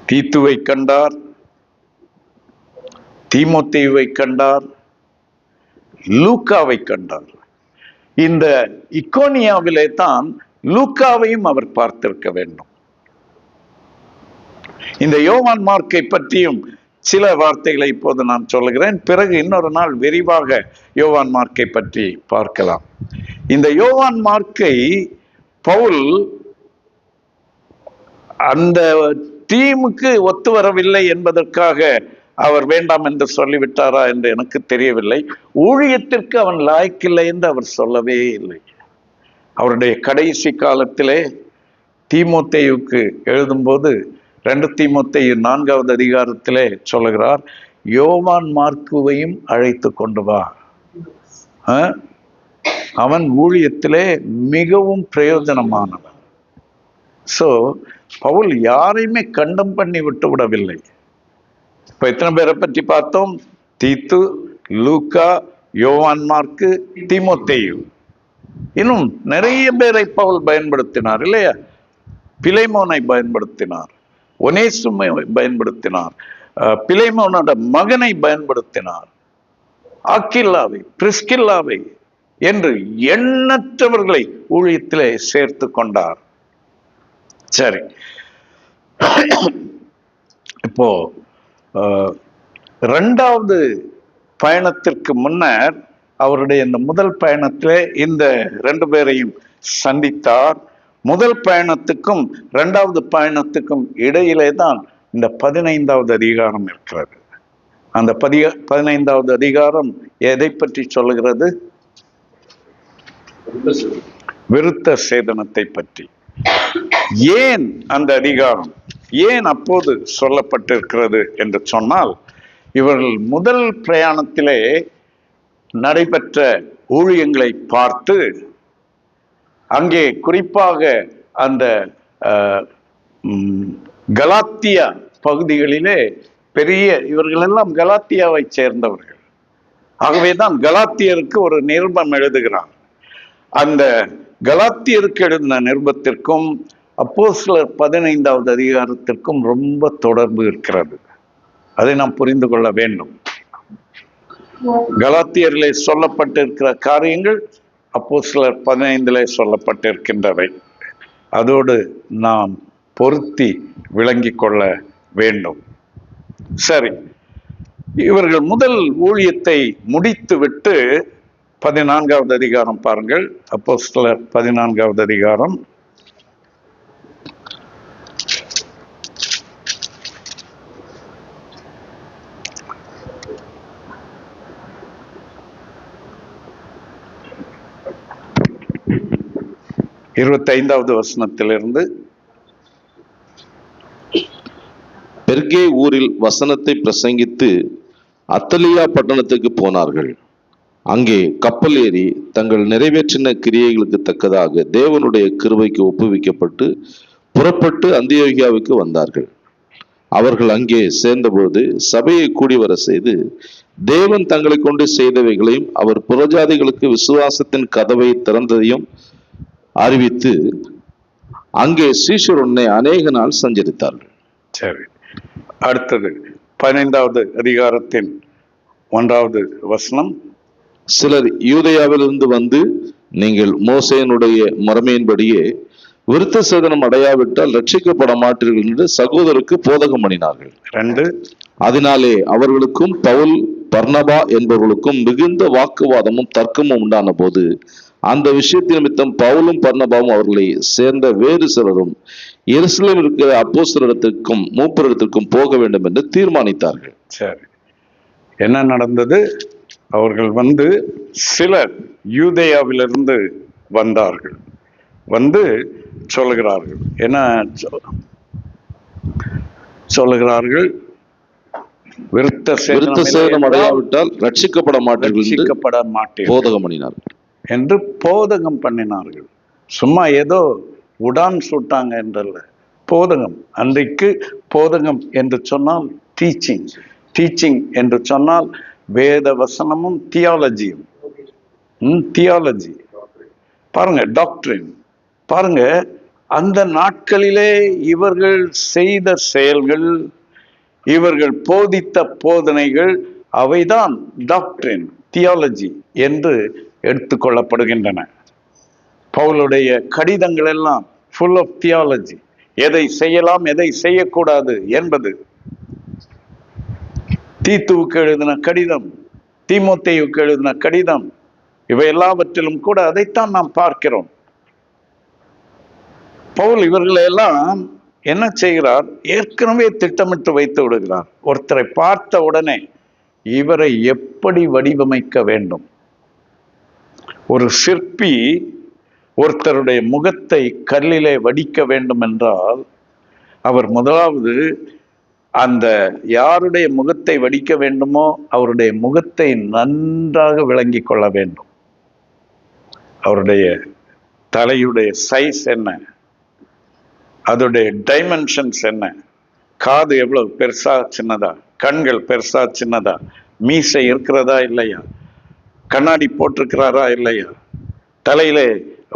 தீத்துவை கண்டார், தீமோத்தேயுவை கண்டார், லூக்காவை கண்டார். இந்த இக்கோனியாவிலே தான் லூக்காவையும் அவர் பார்த்திருக்க வேண்டும். இந்த யோவான் மார்க்கை பற்றியும் சில வார்த்தைகளை இப்போது நான் சொல்லுகிறேன். பிறகு இன்னொரு நாள் விரிவாக யோவான் மார்க்கை பற்றி பார்க்கலாம். இந்த யோவான் மார்க்கை பவுல் அந்த டீமுக்கு ஒத்து வரவில்லை என்பதற்காக அவர் வேண்டாம் என்று சொல்லிவிட்டாரா என்று எனக்கு தெரியவில்லை. ஊழியத்திற்கு அவன் லாய்க்கில்லை என்று அவர் சொல்லவே இல்லை. அவருடைய கடைசி காலத்திலே தீமோத்தேயுக்கு எழுதும்போது 2 தீமோத்தேயு 4வது அதிகாரத்திலே சொல்லுகிறார், யோவான் மார்க்குவையும் அழைத்து கொண்டு வா, அவன் ஊழியத்திலே மிகவும் பிரயோஜனமானவன். சோ பவுல் யாரையுமே கண்டம் பண்ணி விட்டு விடவில்லை. இப்ப எத்தனை பேரை பற்றி பார்த்தோம்? தீத்து, லூக்கா, யோவான் மார்க்கு, தீமோத்தேயு. இன்னும் நிறைய பேரை பவுல் பயன்படுத்தினார் இல்லையா? பிலேமோனை பயன்படுத்தினார், ஒனேசுமை பயன்படுத்தினார், பிலேமோனோட மகனை பயன்படுத்தினார், ஆக்கில்லாவை, பிரிஸ்கில்லாவை என்று எண்ணற்றவர்களை ஊழியத்திலே சேர்த்து கொண்டார். சரி, இப்போ இரண்டாவது பயணத்திற்கு முன்னர் அவருடைய இந்த முதல் பயணத்திலே இந்த 2 பேரையும் சந்தித்தார். முதல் பயணத்துக்கும் இரண்டாவது பயணத்துக்கும் இடையிலே தான் இந்த 15வது அதிகாரம் இருக்கிறது. அந்த 15வது அதிகாரம் எதை பற்றி சொல்லுகிறது? விருத்த சேதனத்தை பற்றி. ஏன் அந்த அதிகாரம் ஏன் அப்போது சொல்லப்பட்டிருக்கிறது என்று சொன்னால், இவர்கள் முதல் பிரயாணத்திலே நடைபெற்ற ஊழியங்களை பார்த்து, அங்கே குறிப்பாக அந்த கலாத்தியா பகுதிகளிலே இவர்கள் எல்லாம் கலாத்தியாவை சேர்ந்தவர்கள். ஆகவேதான் கலாத்தியருக்கு ஒரு நிருபம் எழுதுகிறார். அந்த கலாத்தியருக்கு எழுதின நிருபத்திற்கும் அப்போஸ்தலர் 15வது அதிகாரத்திற்கும் ரொம்ப தொடர்பு இருக்கிறது. அதை நாம் புரிந்து கொள்ள வேண்டும். கலாத்தியரிலே சொல்லப்பட்டிருக்கிற காரியங்கள் அப்போஸ்தலர் 15லே சொல்லப்பட்டிருக்கின்றவை. அதோடு நாம் பொருத்தி விளங்கிக் கொள்ள வேண்டும். சரி, இவர்கள் முதல் ஊழியத்தை முடித்துவிட்டு 14வது அதிகாரம் பாருங்கள். அப்போஸ்தலர் 14வது அதிகாரம். இருபத்தைந்தாவது வசனத்திலிருந்து. பெர்கே ஊரில் வசனத்தை பிரசங்கித்து அத்தலியா பட்டணத்துக்கு போனார்கள். அங்கே கப்பல் ஏறி தங்கள் நிறைவேற்றின கிரியைகளுக்கு தக்கதாக தேவனுடைய கிருபைக்கு ஒப்புவிக்கப்பட்டு புறப்பட்டு அந்தியோகியாவுக்கு வந்தார்கள். அவர்கள் அங்கே சேர்ந்தபோது சபையை கூடி வர செய்து தேவன் தங்களை கொண்டு செய்தவைகளையும் அவர் புறஜாதிகளுக்கு விசுவாசத்தின் கதவை திறந்ததையும் அறிவித்து அங்கே சீஷருடனே அநேக நாள் சஞ்சரித்தார்கள். சரி, அடுத்தது 15வது அதிகாரத்தின் 1வது வசனம். சிலர் யூதேயாவிலிருந்து வந்து, நீங்கள் மோசேயினுடைய முறைமையின்படியே விருத்த சேதனம் அடையாவிட்டால் ரட்சிக்கப்பட மாட்டீர்கள் என்று சகோதரருக்கு போதகம் பண்ணினார்கள். 2. அதனாலே அவர்களுக்கும் பவுல் பர்னபா என்பவர்களுக்கும் மிகுந்த வாக்குவாதமும் தர்க்கமும் உண்டான போது அந்த விஷயத்தின் நிமித்தம் பவுலும் பர்னபாவும் அவர்களை சேர்ந்த வேறு சிலரும் எருசலேமில் இருக்கிற அப்போஸ்தலரிடத்திற்கும் மூப்பரிடத்திற்கும் போக வேண்டும் என்று தீர்மானித்தார்கள். சரி, என்ன நடந்தது? அவர்கள் வந்து சிலர் யூதேயாவிலிருந்து வந்தார்கள். வந்து சொல்லுகிறார்கள், என்ன சொல்லுகிறார்கள்? விருத்த சேதனம் அடையாவிட்டால் ரட்சிக்கப்பட மாட்டீர்கள் போதகம் பண்ணினார்கள் என்று போதகம் பண்ணினார்கள். சும்மா ஏதோ உடான் சுட்டாங்க என்றல்ல, போதகம். அன்றைக்கு போதகம் என்று சொன்னால் டீச்சிங், டீச்சிங் என்று சொன்னால் வேத வசனமும் தியாலஜியும். தியாலஜி பாருங்க, டாக்டரின் பாருங்க. அந்த நாட்களிலே இவர்கள் செய்த செயல்கள், இவர்கள் போதித்த போதனைகள், அவைதான் டாக்டரின், தியாலஜி என்று எடுத்துக்கொள்ளப்படுகின்றன. பவுலுடைய கடிதங்கள் எல்லாம் ஃபுல் ஆஃப் தியாலஜி. எதை செய்யலாம், எதை செய்யக்கூடாது என்பது. தீத்துவுக்கு எழுதின கடிதம், தீமோத்தேயுக்கு எழுதின கடிதம், இவை எல்லாவற்றிலும் கூட அதைத்தான் நாம் பார்க்கிறோம். பவுல் இவர்களை எல்லாம் என்ன செய்கிறார்? ஏற்கனவே திட்டமிட்டு வைத்து விடுகிறார். ஒருத்தரை பார்த்த உடனே இவரை எப்படி வடிவமைக்க வேண்டும். ஒரு சிற்பி ஒருத்தருடைய முகத்தை கல்லிலே வடிக்க வேண்டும் என்றால் அவர் முதலாவது அந்த யாருடைய முகத்தை வடிக்க வேண்டுமோ அவருடைய முகத்தை நன்றாக விளங்கி கொள்ள வேண்டும். அவருடைய தலையுடைய சைஸ் என்ன, அதோடைய டைமென்ஷன்ஸ் என்ன, காது எவ்வளவு பெருசா சின்னதா, கண்கள் பெருசா சின்னதா, மீசை இருக்கிறதா இல்லையா, கண்ணாடி போட்டிருக்கிறாரா இல்லையா, தலையிலே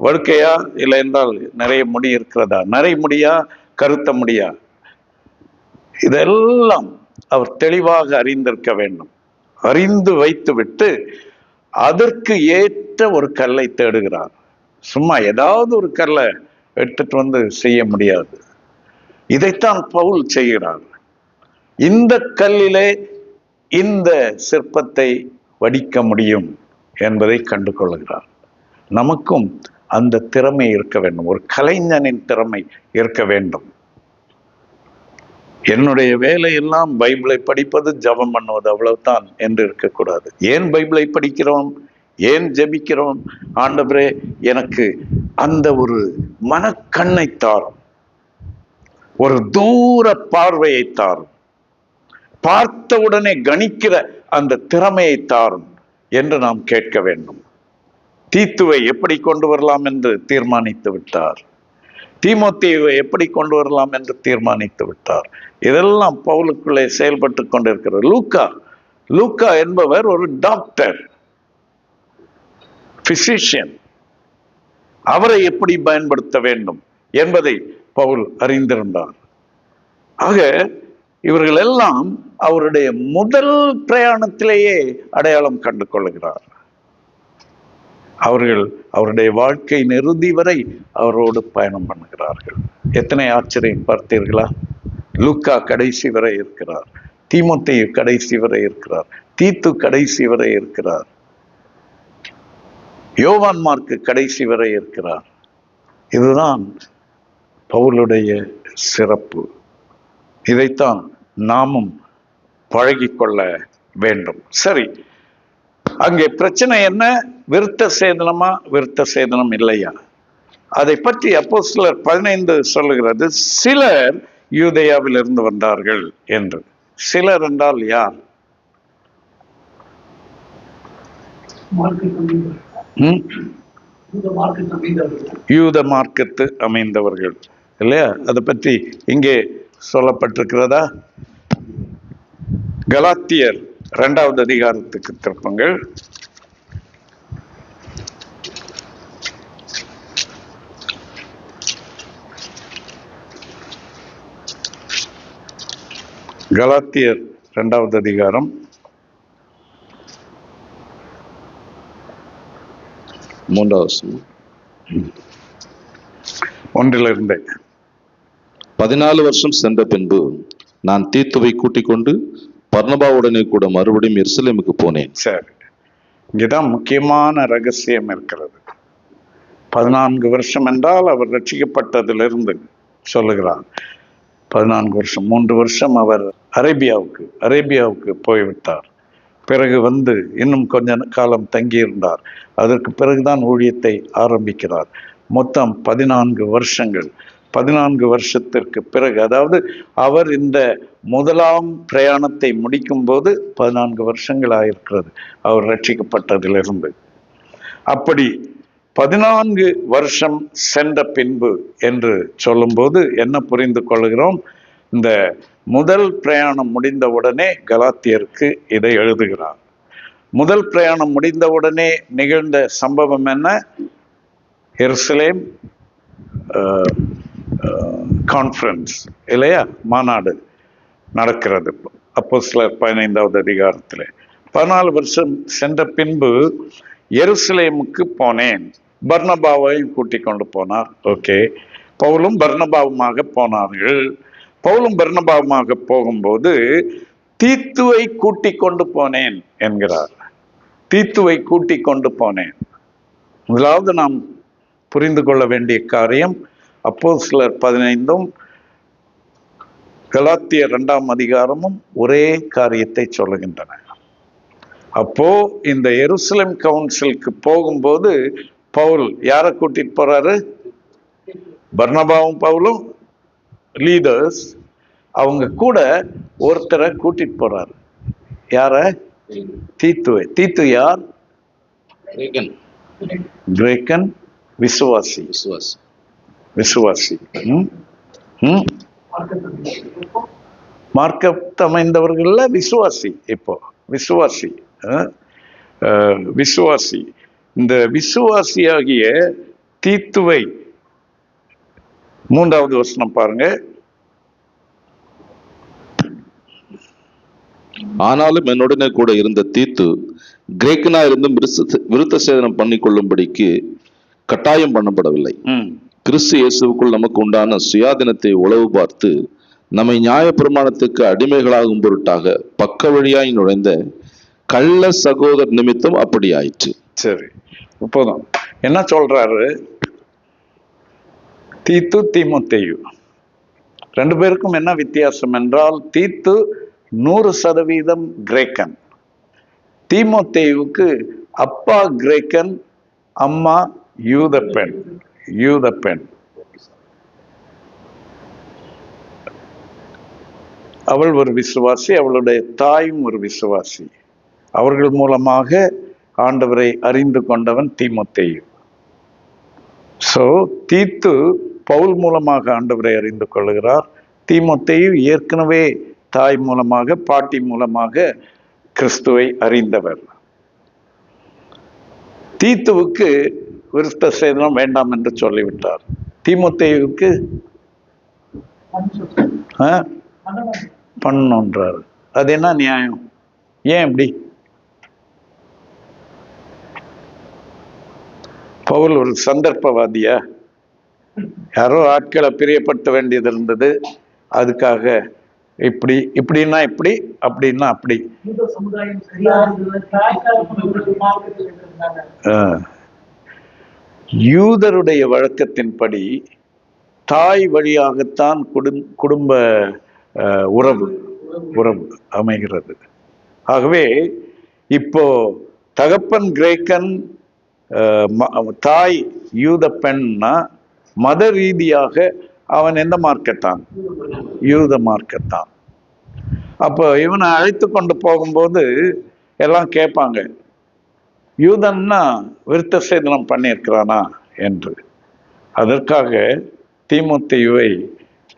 வழுக்கையா இல்லை என்றால் நிறைய முடி இருக்கிறதா, நிறைய முடியா கருத்த முடியா, இதெல்லாம் அவர் தெளிவாக அறிந்திருக்க வேண்டும். அறிந்து வைத்து விட்டு அதற்கு ஏற்ற ஒரு கல்லை தேடுகிறார். சும்மா ஏதாவது ஒரு கல்லை எடுத்துட்டு வந்து செய்ய முடியாது. இதைத்தான் பவுல் செய்கிறார். இந்த கல்லிலே இந்த சிற்பத்தை வடிக்க முடியும் என்பதை கண்டு கொள்கிறார். நமக்கும் அந்த திறமை இருக்க வேண்டும், ஒரு கலைஞனின் திறமை இருக்க வேண்டும். என்னுடைய வேலையெல்லாம் பைபிளை படிப்பது, ஜெபம் பண்ணுவது, அவ்வளவுதான் என்று இருக்கக்கூடாது. ஏன் பைபிளை படிக்கிறோம், ஏன் ஜெபிக்கிறோம்? ஆண்டவரே, எனக்கு அந்த ஒரு மனக்கண்ணை தாரும், ஒரு தூர பார்வையை தாரும், பார்த்தவுடனே கணிக்கிற அந்த திறமையை தாரும் என்று நாம் கேட்க வேண்டும். தீத்துவை எப்படி கொண்டு வரலாம் என்று தீர்மானித்து விட்டார். தீமோத்தேயுவை எப்படி கொண்டு வரலாம் என்று தீர்மானித்து விட்டார். இதெல்லாம் பவுலுக்குள்ளே செயல்பட்டு கொண்டிருக்கிறார். லூக்கா என்பவர் ஒரு டாக்டர், பிசிஷியன். அவரை எப்படி பயன்படுத்த வேண்டும் என்பதை பவுல் அறிந்திருந்தார். ஆக இவர்கள் எல்லாம் அவருடைய முதல் பிரயாணத்திலேயே அடையாளம் கண்டு கொள்கிறார். அவர்கள் அவருடைய வாழ்க்கையின் இறுதி வரை அவரோடு பயணம் பண்ணுகிறார்கள். எத்தனை ஆச்சரியம் பார்த்தீர்களா? லூக்கா கடைசி வரை இருக்கிறார், தீமோத்தேயு கடைசி வரை இருக்கிறார், தீத்து கடைசி வரை இருக்கிறார், யோவான் மார்க்கு கடைசி வரை இருக்கிறார். இதுதான் பவுலுடைய சிறப்பு. இதைத்தான் நாமும் பழகிக்கொள்ள வேண்டும். சரி, அங்கே பிரச்சனை என்ன? விருத்த சேதனமா, விருத்த சேதனம் இல்லையா? அதை பற்றி அப்போஸ்தலர் 15 சொல்லுகிறது. சிலர் யூதேயாவில் இருந்து வந்தார்கள் என்று. சிலர் என்றால் யார்? யூத மார்க்கத்து அமைந்தவர்கள் இல்லையா? அதை பற்றி இங்கே சொல்லப்பட்டிருக்கிறதா? கலாத்தியர் 2வது அதிகாரத்துக்கு திருப்புங்கள். கலாத்தியர் 2வது அதிகாரம் 1 14 வருஷம் சென்ற பின்பு நான் தீத்துவை கூட்டிக் கொண்டு பர்னபாவுடனே கூட மறுபடியும் எருசலேமுக்கு போனேன். சரி, இங்கதான் முக்கியமான ரகசியம் இருக்கிறது. 14 வருஷம் என்றால் அவர் ரட்சிக்கப்பட்டதிலிருந்து சொல்லுகிறார். 14 வருஷம், 3 வருஷம் அவர் அரேபியாவுக்கு போய்விட்டார். பிறகு வந்து இன்னும் கொஞ்ச காலம் தங்கியிருந்தார். அதற்கு பிறகுதான் ஊழியத்தை ஆரம்பிக்கிறார். மொத்தம் 14 வருஷங்கள். 14 வருஷத்திற்கு பிறகு, அதாவது அவர் இந்த முதலாம் பிரயாணத்தை முடிக்கும் போது 14 வருஷங்கள் ஆயிருக்கிறது அவர் ரட்சிக்கப்பட்டதிலிருந்து. அப்படி 14 வருஷம் சென்ற பின்பு என்று சொல்லும்போது என்ன புரிந்து கொள்கிறோம்? இந்த முதல் பிரயாணம் முடிந்தவுடனே கலாத்தியருக்கு இதை எழுதுகிறார். முதல் பிரயாணம் முடிந்தவுடனே நிகழ்ந்த சம்பவம் என்ன? எருசலேம் கான்ஃபரன்ஸ் இல்லையா, மாநாடு நடக்கிறது அப்போஸ்தலர் 15வது அதிகாரத்தில். 14 வருஷம் சென்ற பின்பு எருசலேமுக்கு போனேன். பர்னபாவையும் கூட்டிக் கொண்டு போனார். ஓகே, பவுலும் பர்னபாவுமாக போனார்கள். பவுலும் பர்னபாவுமாக போகும்போது தீத்துவை கூட்டிக் கொண்டு போனேன் என்கிறார். தீத்துவை கூட்டிக் கொண்டு போனேன். முதலாவது நாம் புரிந்து கொள்ள வேண்டிய காரியம், அப்போஸ்தலர் 15ம் கலாத்தியர் 2ஆம் அதிகாரமும் ஒரே காரியத்தை சொல்லுகின்றன. அப்போ இந்த எருசலேம் கவுன்சிலுக்கு போகும்போது பவுல் யாரை கூட்டிட்டு போறாரு? பர்னபாவும் பவுலும் லீடர்ஸ். அவங்க கூட ஒருத்தரை கூட்டிட்டு போறாரு. யார? தீத்துவை. தீத்து யார்? கிரேக்கன் விசுவாசி. விசுவாசி. மார்க்கத்தை அமைந்தவர்கள்ல விசுவாசி. இப்போ விசுவாசி, விசுவாசி. இந்த விசுவாசியாகிய தீத்துவை 3வது வசனம் பாருங்க. ஆனாலும் என்னுடனே கூட இருந்த தீத்து கிரேக்கனா இருந்தும் விருத்த சேதனம் பண்ணி கொள்ளும்படிக்கு கட்டாயம் பண்ணப்படவில்லை. கிறிஸ்து இயேசுவுக்குள் நமக்கு உண்டான சுயாதீனத்தை உளவு பார்த்து நம்மை நியாயப்பிரமாணத்துக்கு அடிமைகளாகும் பொருட்டாக பக்க வழியாய் நுழைந்த கள்ள சகோதரர் நிமித்தம் அப்படி ஆயிற்று. சரி, இப்போதும் என்ன சொல்றாரு? தீத்து தீமோத்தேயு ரெண்டு பேருக்கும் என்ன வித்தியாசம் என்றால், தீத்து 100% கிரேக்கன். தீமோத்தேயுவுக்கு அப்பா கிரேக்கன், அம்மா யூத பெண். யூத பெண். அவள் ஒரு விசுவாசி, அவளுடைய தாயும் ஒரு விசுவாசி. அவர்கள் மூலமாக ஆண்டவரை அறிந்து கொண்டவன் தீமோத்தேயு. சோ தீத்து பவுல் மூலமாக ஆண்டவரை அறிந்து கொள்கிறார். தீமோத்தேயு ஏற்கனவே தாய் மூலமாக, பாட்டி மூலமாக கிறிஸ்துவை அறிந்தவர். தீத்துவுக்கு விருத்த சேதனம் வேண்டாம் என்று சொல்லிவிட்டார். தீமோத்தேயுவுக்கு பண்ணொன்றார். அது என்ன நியாயம்? ஏன் இப்படி? பவுல் ஒரு சந்தர்ப்பவாதியா? யாரோ ஆட்களை பிரியப்படுத்த வேண்டியது இருந்தது, அதுக்காக இப்படி, இப்படின்னா இப்படி, அப்படின்னா அப்படி. யூதருடைய வழக்கத்தின்படி தாய் வழியாகத்தான் குடும்ப உறவு அமைகிறது. ஆகவே இப்போ தகப்பன் கிரேக்கன், தாய் யூத பெண்ணா, மத ரீதியாக அவன் எந்த மார்க்கத்தான்? யூத மார்க்கத்தான். அப்போ இவனை அழைத்து கொண்டு போகும்போது எல்லாம் கேட்பாங்க, யூதன்னா விருத்த சேதனம் பண்ணியிருக்கிறானா என்று. அதற்காக தீமோத்தேயுவை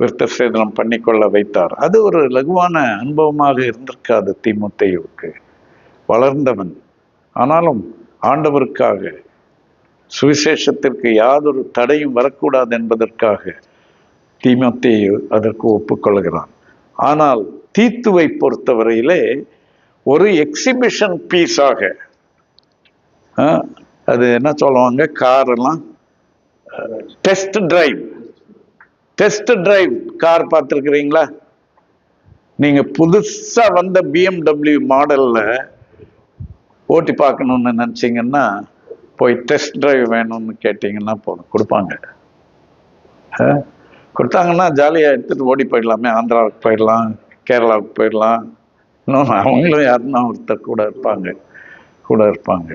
விருத்த சேதனம் பண்ணிக்கொள்ள வைத்தார். அது ஒரு லகுவான அனுபவமாக இருந்திருக்காது தீமோத்தேயுவுக்கு. வளர்ந்தவன், ஆனாலும் ஆண்டவருக்காக, சுவிசேஷத்திற்கு யாதொரு தடையும் வரக்கூடாது என்பதற்காக தீமோத்தேயு அதற்கு ஒப்புக்கொள்கிறான். ஆனால் தீத்துவை பொறுத்தவரையிலே ஒரு எக்ஸிபிஷன் பீஸாக, அது என்ன சொல்லுவாங்க, காரெல்லாம் டெஸ்ட் டிரைவ் கார் பார்த்துருக்கிறீங்களா? நீங்க புதுசா வந்த BMW மாடல்ல ஓட்டி பார்க்கணும்னு நினைச்சீங்கன்னா போய் டெஸ்ட் டிரைவ் வேணும்னு கேட்டீங்கன்னா போதும், கொடுப்பாங்க. கொடுத்தாங்கன்னா ஜாலியாக எடுத்துட்டு ஓடி போயிடலாமே. ஆந்திராவுக்கு போயிடலாம், கேரளாவுக்கு போயிடலாம். இன்னொன்று அவங்களும் யாருன்னா ஒருத்தர் கூட இருப்பாங்க.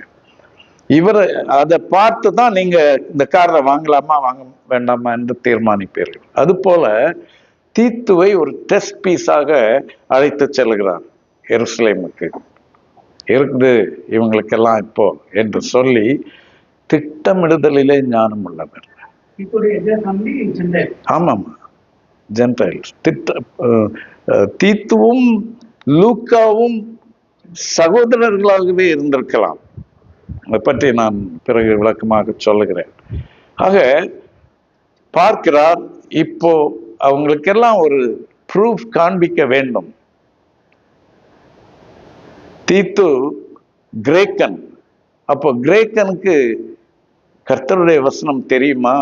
இவர் அதை பார்த்து தான் நீங்க இந்த காரை வாங்கலாமா வாங்க வேண்டாமா என்று தீர்மானிப்பீர்கள். அது போல தீத்துவை ஒரு டெஸ்ட் பீஸாக அழைத்து செல்கிறார் எருசலேமுக்கு. இருக்குது இவங்களுக்கெல்லாம் இப்போ என்று சொல்லி திட்டமிடுதலிலே ஞானம் உள்ளவர். ஆமாம், ஜென்டைல்ஸ். தீத்துவும் லூக்காவும் சகோதரர்களாகவே இருந்திருக்கலாம். அதை பற்றி நான் பிறகு விளக்கமாக சொல்லுகிறேன். ஆக பார்க்கிறார், இப்போ அவங்களுக்கெல்லாம் ஒரு ப்ரூஃப் காண்பிக்க வேண்டும். தீத்து கிரேக்கன். அப்போ கிரேக்கனுக்கு கர்த்தருடைய வசனம் தெரியுமா,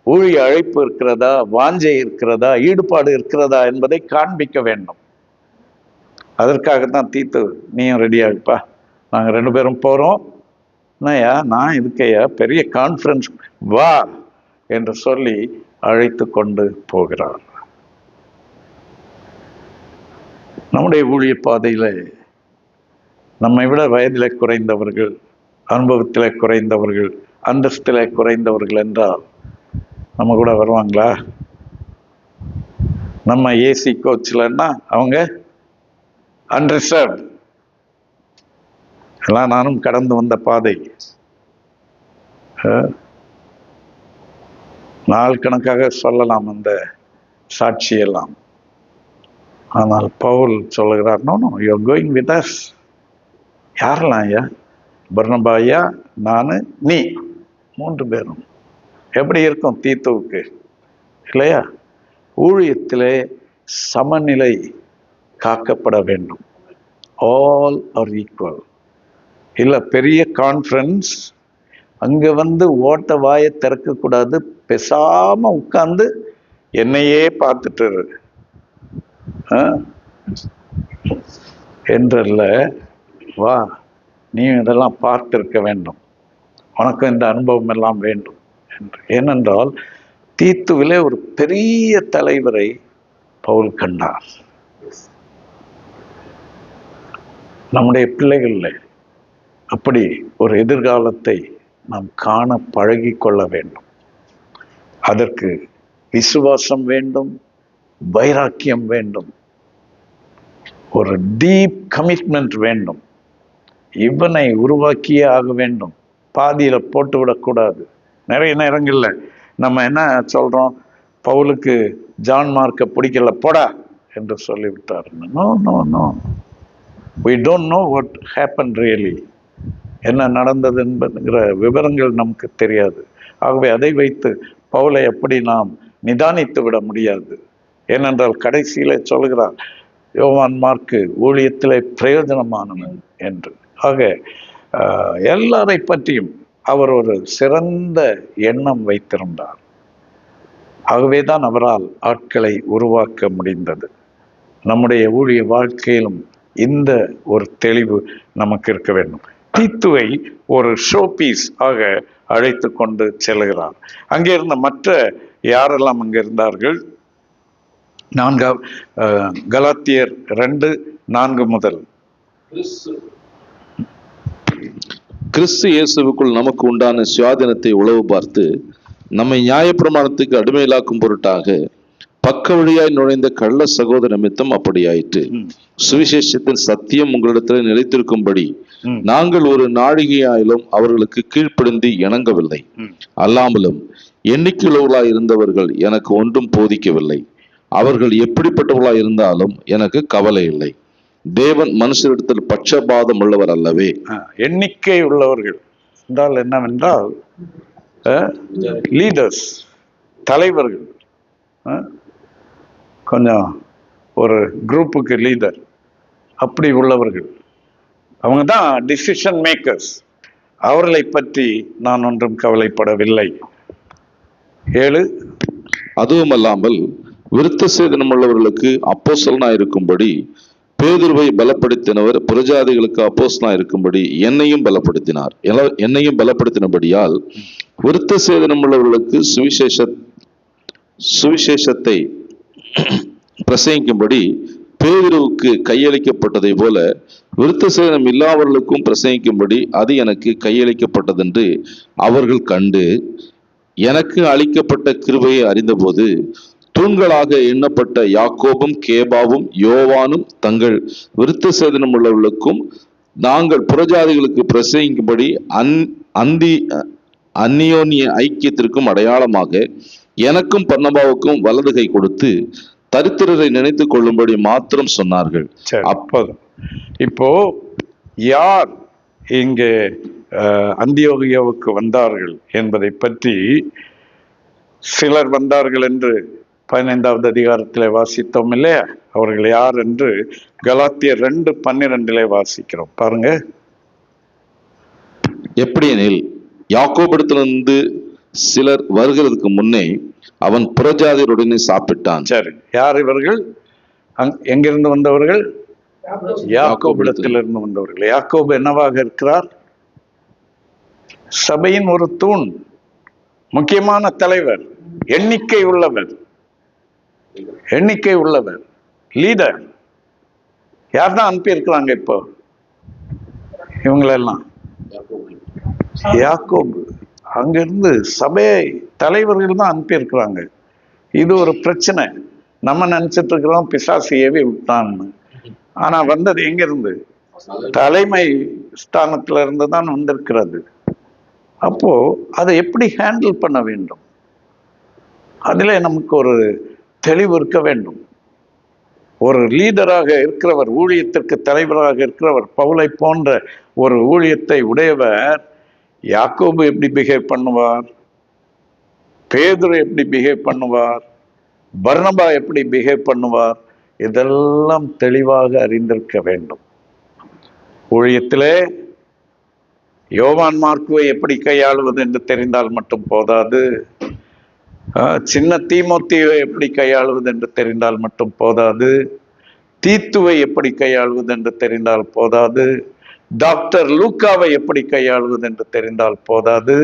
ஊழிய அழைப்பு இருக்கிறதா, வாஞ்சை இருக்கிறதா, ஈடுபாடு இருக்கிறதா என்பதை காண்பிக்க வேண்டும். அதற்காகத்தான் தீத்து, நீயும் ரெடியாகுப்பா, நாங்கள் 2 பேரும் போகிறோம். நான் இதுக்கையா பெரிய கான்ஃபரன்ஸ் வா என்று சொல்லி அழைத்து கொண்டு போகிறார். நம்முடைய ஊழிய பாதையில நம்மை விட வயதிலே குறைந்தவர்கள், அனுபவத்திலே குறைந்தவர்கள், அந்தஸ்திலே குறைந்தவர்கள் என்றால் நம்ம கூட வருவாங்களா? நம்ம ஏசி கோச்லன்னா அவங்க அன்ரிசர்வ்ட். எல்லாம் நானும் கடந்து வந்த பாதை. நாள் கணக்காக சொல்லலாம் அந்த சாட்சியெல்லாம். ஆனால் பவுல் சொல்லுகிறார், no no, you are going with us. யாரெல்லாம் ஐயா? பர்னபா ஐயா, நான், நீ, 3 பேரும். எப்படி இருக்கும் தீத்துவுக்கு இல்லையா? ஊழியத்திலே சமநிலை காக்கப்பட வேண்டும். All are equal. இல்லை பெரிய கான்ஃபரன்ஸ், அங்கே வந்து ஓட்ட வாயை திறக்கக்கூடாது, பேசாம உட்கார்ந்து என்னையே பார்த்துட்டு என்றல்ல, வா, நீ இதெல்லாம் பார்த்திருக்க வேண்டும், உனக்கு இந்த அனுபவம் எல்லாம் வேண்டும் என்று. ஏனென்றால் தீத்துவிலே ஒரு பெரிய தலைவரை பவுல் கண்டார். நம்முடைய பிள்ளைகளில் அப்படி ஒரு எதிர்காலத்தை நாம் காண பழகி கொள்ள வேண்டும். அதற்கு விசுவாசம் வேண்டும், வைராக்கியம் வேண்டும், ஒரு டீப் கமிட்மெண்ட் வேண்டும். இவனை உருவாக்கியே ஆக வேண்டும், பாதியில போட்டு விடக்கூடாது. நிறைய நேரங்கள்ல நம்ம என்ன சொல்றோம், பவுலுக்கு ஜான் மார்க்க பிடிக்கல, போடா என்று சொல்லிவிட்டார். No no no, we don't know what happened really. என்ன நடந்தது என்பதுங்கிற விவரங்கள் நமக்கு தெரியாது. ஆகவே அதை வைத்து பவுலை எப்படி நாம் நிதானித்து விட முடியாது. ஏனென்றால் கடைசியிலே சொல்கிறார், யோவான் மார்க்கு ஊழியத்திலே பிரயோஜனமானவன் என்று. ஆக எல்லாரை பற்றியும் அவர் ஒரு சிறந்த எண்ணம் வைத்திருந்தார். ஆகவேதான் அவரால் ஆட்களை உருவாக்க முடிந்தது. நம்முடைய ஊழிய வாழ்க்கையிலும் இந்த ஒரு தெளிவு நமக்கு இருக்க வேண்டும். தீத்துவை ஒரு ஷோ பீஸ் ஆக அழைத்து கொண்டு செல்கிறார். அங்கே இருந்த மற்ற யாரெல்லாம் அங்கே இருந்தார்கள்? கலாத்தியர் 2:4 முதல். கிறிஸ்து இயேசுவுக்குள் நமக்கு உண்டான சுயாதீனத்தை உளவு பார்த்து நம்மை நியாயப்பிரமாணத்துக்கு அடிமையிலாக்கும் பொருட்டாக பக்க வழியாய் நுழைந்த கள்ள சகோதர நிமித்தம் அப்படியாயிற்று. சுவிசேஷத்தின் சத்தியம் உங்களிடத்தில் நிலைத்திருக்கும்படி நாங்கள் ஒரு நாழிகையாயிலும் அவர்களுக்கு கீழ்ப்படிந்து இணங்கவில்லை. அல்லாமலும் எண்ணிக்கையுள்ளவர்களாய் இருந்தவர்கள் எனக்கு ஒன்றும் போதிக்கவில்லை. அவர்கள் எப்படிப்பட்டவர்களாய் இருந்தாலும் எனக்கு கவலை இல்லை. தேவன் மனுஷரிடத்தில் பட்சபாதம் உள்ளவர் அல்லவே. எண்ணிக்கை உள்ளவர்கள் என்றால் என்னவென்றால் லீடர்ஸ், தலைவர்கள். கொஞ்சம் ஒரு குரூப்புக்கு லீடர், அப்படி உள்ளவர்கள், அவங்க தான் டிசிஷன் மேக்கர்ஸ். அவர்களை பற்றி நான் ஒன்றும் கவலைப்படவில்லை. 7. அதுவும் அல்லாமல் விருத்த சேதனம் உள்ளவர்களுக்கு அப்போஸ்தலனாய் இருக்கும்படி பேதுருவை பலப்படுத்தினவர் புறஜாதிகளுக்கு அப்போஸ்தலனாய் இருக்கும்படி என்னையும் பலப்படுத்தினபடியால் விருத்த சேதனம் உள்ளவர்களுக்கு சுவிசேஷத்தை பிரசங்கிக்கும்படி பேதுருவுக்கு கையளிக்கப்பட்டதை போல விருத்த சேதனம் இல்லாதவர்களுக்கும் பிரசங்கிக்கும்படி அது எனக்கு கையளிக்கப்பட்டதென்று அவர்கள் கண்டு எனக்கு அளிக்கப்பட்ட கிருபையை அறிந்தபோது தூண்களாக எண்ணப்பட்ட யாக்கோபும் கேபாவும் யோவானும் தங்கள் விருத்த சேதனம் உள்ளவர்களுக்கும் நாங்கள் புறஜாதிகளுக்கு பிரசங்கிக்கும்படி அந்நியோன்ய ஐக்கியத்திற்கும் அடையாளமாக எனக்கும் பர்னபாவுக்கும் வலது கை கொடுத்து தரித்திரரை நினைத்து கொள்ளும்படி மாத்திரம் சொன்னார்கள். இப்போ யார் இங்கே அந்தியோகியாவுக்கு வந்தார்கள் என்பதை பற்றி, சிலர் வந்தார்கள் என்று 15வது அதிகாரத்திலே வாசித்தோம் இல்லையா? அவர்கள் யார் என்று கலாத்தியர் 2:12 வாசிக்கிறோம். பாருங்க. எப்படியெனில் யாக்கோபிடத்திலிருந்து சிலர் வருகிறதுக்கு முன்னே அவன் புறஜாதியருடனே சாப்பிட்டான். சரி, யார் இவர்கள்? எங்கிருந்து வந்தவர்கள்? யாக்கோபிடத்திலிருந்து வந்தவர்கள். யாக்கோபு என்னவாக இருக்கிறார்? சபையின் ஒரு தூண், முக்கியமான தலைவர், எண்ணிக்கை உள்ளவர், லீடர். யார் தான் அனுப்பி இருக்கிறாங்க இப்போ இவங்களெல்லாம்? யாக்கோபு. அங்கிருந்து சபையை தலைவர்கள் தான் அனுப்பி இருக்கிறாங்க. இது ஒரு பிரச்சனை. நம்ம நினைச்சிட்டு இருக்கிறோம் பிசாசு ஏவி விட்டான்னு. ஆனா வந்தது எங்க இருந்து? தலைமை ஸ்தானத்துல இருந்து தான் வந்திருக்கிறது. அப்போ அதை எப்படி ஹேண்டில் பண்ண வேண்டும், அதுல நமக்கு ஒரு தெளிவு இருக்க வேண்டும். ஒரு லீடராக இருக்கிறவர், ஊழியத்திற்கு தலைவராக இருக்கிறவர், பவுலை போன்ற ஒரு ஊழியத்தை உடையவர், யாக்கோபு எப்படி பிஹேவ் பண்ணுவார், பேதுரு எப்படி பிஹேவ் பண்ணுவார், பர்னபா எப்படி பிஹேவ் பண்ணுவார், இதெல்லாம் தெளிவாக அறிந்திருக்க வேண்டும். ஊழியத்திலே யோவான் மார்க்குவை எப்படி கையாளுவது என்று தெரிந்தால் மட்டும் போதாது. சின்ன தீமோத்தேயுவை எப்படி கையாளுவது என்று தெரிந்தால் மட்டும் போதாது. தீத்துவை எப்படி கையாள்வது என்று தெரிந்தால் போதாது, டாக்டர் லூக்காவை எப்படி கையாள்வது என்று தெரிந்தால் போதாது,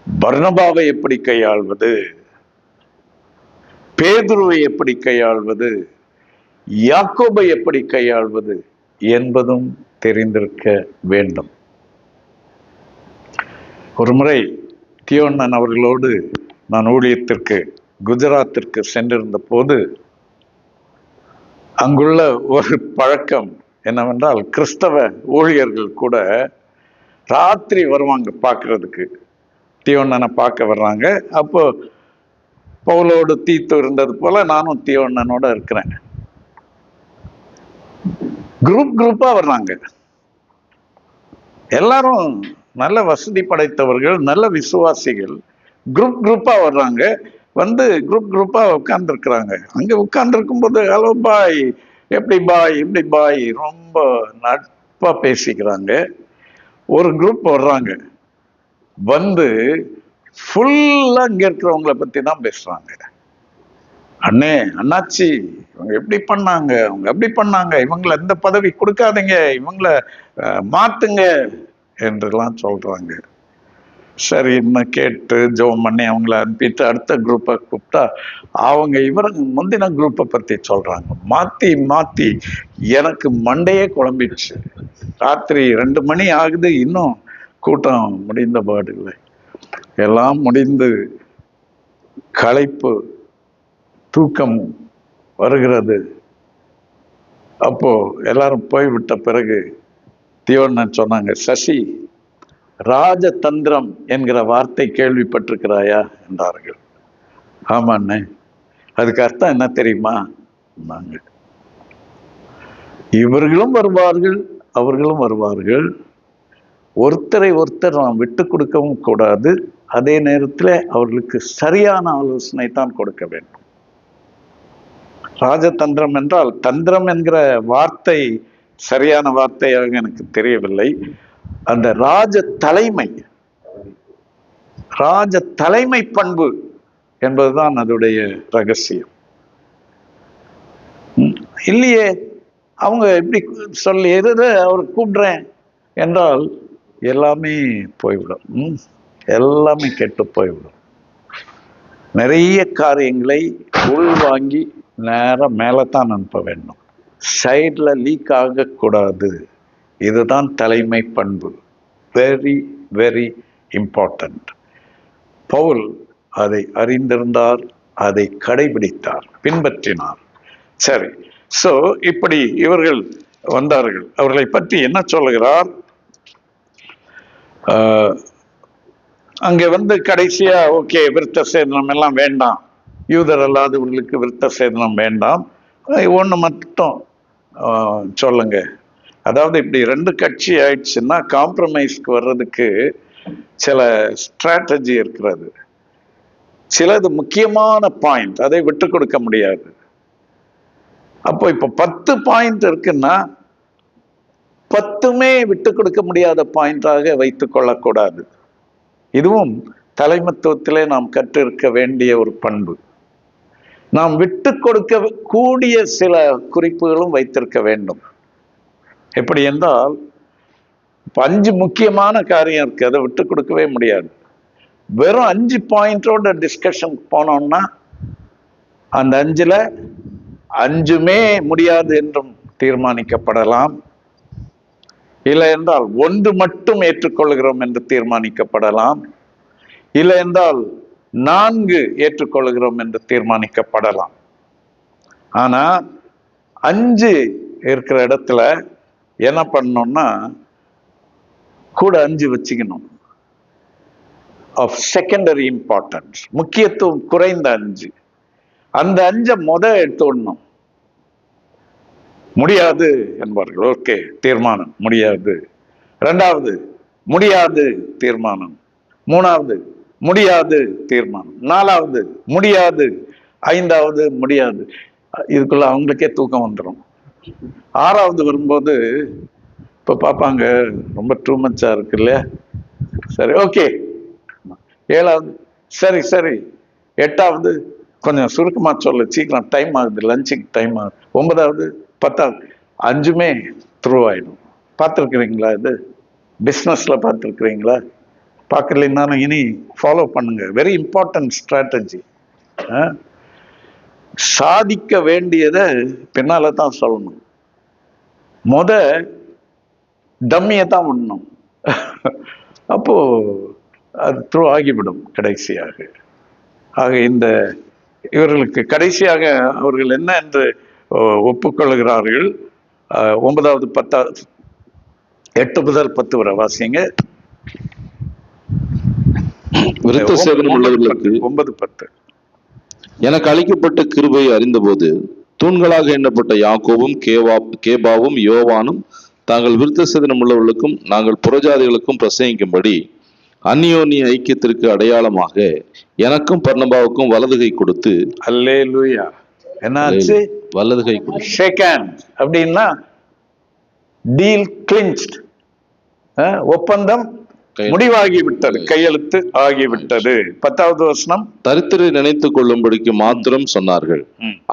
பர்னபாவை எப்படி கையாள்வது, பேதுருவை எப்படி கையாள்வது, யாக்கோபை எப்படி கையாள்வது என்பதும் தெரிந்திருக்க வேண்டும். ஒரு முறை தியோண்ணன் அவர்களோடு நான் ஊழியத்திற்கு குஜராத்திற்கு சென்றிருந்த போது அங்குள்ள ஒரு பழக்கம் என்னவென்றால், கிறிஸ்தவ ஊழியர்கள் கூட ராத்திரி வருவாங்க பார்க்கறதுக்கு. தியோண்ணனை பார்க்க வர்றாங்க. அப்போ பவுலோடு தீத்து இருந்தது போல நானும் தியோண்ணனோட இருக்கிறேன். குரூப்பா வர்றாங்க. எல்லாரும் நல்ல வசதி படைத்தவர்கள், நல்ல விசுவாசிகள். குரூப்பா வர்றாங்க. வந்து குரூப்பா உட்கார்ந்துருக்குறாங்க. அங்க உட்கார்ந்துருக்கும் போது ஹலோ பாய், எப்படி பாய், இப்படி பாய், ரொம்ப நட்பா பேசிக்கிறாங்க. ஒரு குரூப் வர்றாங்க, வந்து ஃபுல்லா இங்க இருக்கிறவங்களை பத்தி தான் பேசுறாங்க. அண்ணே, அண்ணாச்சி, இவங்க எப்படி பண்ணாங்க, அவங்க எப்படி பண்ணாங்க, இவங்களை எந்த பதவி கொடுக்காதீங்க, இவங்களை மாத்துங்க என்றெல்லாம் சொல்றாங்க. சரி, இன்னும் கேட்டு ஜெபம் பண்ணி அவங்கள அனுப்பிட்டு அடுத்த குரூப்பை கூப்பிட்டா அவங்க முந்தின குரூப்பை பத்தி சொல்றாங்க. மாத்தி எனக்கு மண்டையே குழம்பிடுச்சு. ராத்திரி 2 மணி ஆகுது, இன்னும் கூட்டம் முடிந்த பாடு இல்லை. எல்லாம் முடிந்து களைப்பு, தூக்கம் வருகிறது. அப்போ எல்லாரும் போய்விட்ட பிறகு தியோண்ணன் சொன்னாங்க, சசி, ராஜதந்திரம் என்கிற வார்த்தை கேள்விப்பட்டிருக்கிறாயா என்றார்கள். ஆமாண்ணே, அதுக்கு அர்த்தம் என்ன தெரியுமா? இவர்களும் வருவார்கள், அவர்களும் வருவார்கள். ஒருத்தரை ஒருத்தர் நாம் விட்டு கொடுக்கவும் கூடாது. அதே நேரத்தில் அவர்களுக்கு சரியான ஆலோசனை தான் கொடுக்க வேண்டும். ராஜதந்திரம் என்றால், தந்திரம் என்கிற வார்த்தை சரியான வார்த்தையாக எனக்கு தெரியவில்லை. அந்த ராஜ தலைமை பண்பு என்பதுதான் அதோடைய ரகசியம். இல்லையே, அவங்க இப்படி சொல்லி எது அவர் கூப்பிடுறேன் என்றால் எல்லாமே போய்விடும், எல்லாமே கெட்டு போய்விடும். நிறைய காரியங்களை உள்வாங்கி நேரம் மேலத்தான் அனுப்ப வேண்டும். சைட்ல லீக் ஆகக்கூடாது. இதுதான் தலைமை பண்பு. Very very important. பவுல் அதை அறிந்திருந்தார், அதை கடைபிடித்தார், பின்பற்றினார். சரி, சோ இப்படி இவர்கள் வந்தார்கள். அவர்களை பற்றி என்ன சொல்லுகிறார்? அங்கே வந்து கடைசியா ஓகே, விருத்த சேதனம் எல்லாம் வேண்டாம், யூதர் அல்லாதவர்களுக்கு விருத்த சேதனம் வேண்டாம், ஒன்று மட்டும் சொல்லுங்க. அதாவது இப்படி 2 கட்சி ஆயிடுச்சுன்னா காம்ப்ரமைஸ்க்கு வர்றதுக்கு சில ஸ்ட்ராட்டஜி இருக்கிறது. சிலது முக்கியமான பாயிண்ட், அதை விட்டு கொடுக்க முடியாது. அப்போ இப்போ 10 பாயிண்ட் இருக்குன்னா 10மே விட்டு கொடுக்க முடியாத பாயிண்டாக வைத்துக் கொள்ளக்கூடாது. இதுவும் தலைமத்துவத்திலே நாம் கற்றிருக்க வேண்டிய ஒரு பண்பு. நாம் விட்டு கொடுக்க கூடிய சில குறிப்புகளும் வைத்திருக்க வேண்டும். எப்படி என்றால், 5 முக்கியமான காரியம் இருக்கு, அதை விட்டு கொடுக்கவே முடியாது. வெறும் 5 பாயிண்டோட டிஸ்கஷன் போனோம்னா அந்த 5ல 5மே முடியாது என்றும் தீர்மானிக்கப்படலாம். இல்லை என்றால் 1 மட்டும் ஏற்றுக்கொள்கிறோம் என்று தீர்மானிக்கப்படலாம். இல்லை என்றால் 4 ஏற்றுக்கொள்கிறோம் என்று தீர்மானிக்கப்படலாம். ஆனா 5 இருக்கிற இடத்துல என்ன பண்ணணும்னா கூட 5 வச்சுக்கணும். ஆஃப் செகண்டரி இம்பார்ட்டன்ஸ், முக்கியத்துவம் குறைந்த 5. அந்த 5 எடுத்துடணும். முடியாது என்பார்கள், ஓகே, தீர்மானம் முடியாது. 2வது முடியாது, தீர்மானம். 3வது முடியாது, தீர்மானம். 4வது முடியாது, 5வது முடியாது. இதுக்குள்ள அவங்களுக்கே தூக்கம் வந்துடும். 6வது வரும்போது இப்ப பார்ப்பாங்க, ரொம்ப டூ மச்சா இருக்கு இல்லையா, சரி ஓகே. 7வது சரி, 8வது கொஞ்சம் சுருக்கமாக சொல்ல, சீக்கிரம் டைம் ஆகுது, லஞ்சுக்கு டைம் ஆகுது. 9வது 10வது 5மே த்ரூ ஆகிடும். பார்த்துருக்குறீங்களா? இது பிஸ்னஸில் பார்த்துருக்குறீங்களா? பார்க்கலைன்னாலும் இனி ஃபாலோ பண்ணுங்க. Very important strategy. சாதிக்க வேண்டியதை பின்னால தான் சொல்லணும். டம்மியை தான் விடணும். அப்போ அது த்ரூ ஆகிவிடும் கடைசியாக. ஆக இவர்களுக்கு கடைசியாக அவர்கள் என்ன என்று ஒப்புக்கொள்கிறார்கள். 9வது 10வது 8 முதல் 10 வரை வாசிங்க. விருத்த சேதனம் உள்ளவர்களுக்கு 9:10. எனக்கு அளிக்கப்பட்ட கிருபையை அறிந்தபோது தூண்களாக எண்ணப்பட்ட யாக்கோபும் கேபாவும் யோவானும் தாங்கள் விருத்த சேதனம் உள்ளவர்களுக்கும் நாங்கள் புறஜாதிகளுக்கும் பிரசங்கிக்கும்படி அந்நியோன்ய ஐக்கியத்திற்கு அடையாளமாக எனக்கும் பர்னபாவுக்கும் வலதுகை கொடுத்து. அல்லேலூயா. என்னாச்சு? வலதுகை கொடுத்து. ஷேக் ஹேண்ட் அப்படின்னா டீல் கிளின்ச்ட், ஒப்பந்தம் முடிவாகிவிட்டது, கையெழுத்து ஆகிவிட்டது. 10வது வசனம், தரித்திரை நினைத்துக் கொள்ளும்படிக்கு மாத்திரம் சொன்னார்கள்.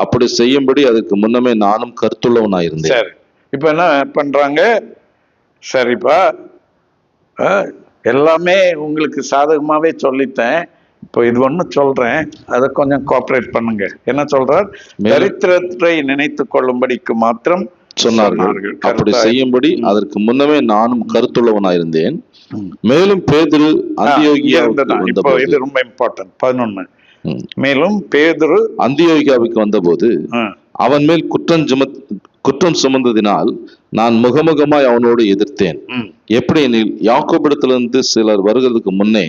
அப்படி செய்யும்படி அதற்கு முன்னமே நானும் கருத்துள்ளவனாயிருந்தேன். சரி, இப்ப என்ன பண்றாங்க? சரிப்பா, எல்லாமே உங்களுக்கு சாதகமாவே சொல்லித்தேன். இப்போ இது ஒண்ணு சொல்றேன், அதை கொஞ்சம் கோஆபரேட் பண்ணுங்க. என்ன சொல்றார்? தரித்திரத்தை நினைத்து கொள்ளும்படிக்கு மாத்திரம் சொன்னார்கள். அப்படி செய்யும்படி அதற்கு முன்னமே நானும் கருத்துள்ளவனாயிருந்தேன். மேலும் பேதுரு இப்போ இது ரொம்ப இம்பார்ட்டன்ட். 11. மேலும் பேதுரு அந்தியோகியாவுக்கு வந்தபோது அவன் மேல் குற்றம் சுமந்ததினால் நான் முகமுகமாய் அவனோடு எதிர்த்தேன். எப்படி எனில், யாக்கோபிடத்திலிருந்து சிலர் வருகிறதுக்கு முன்னே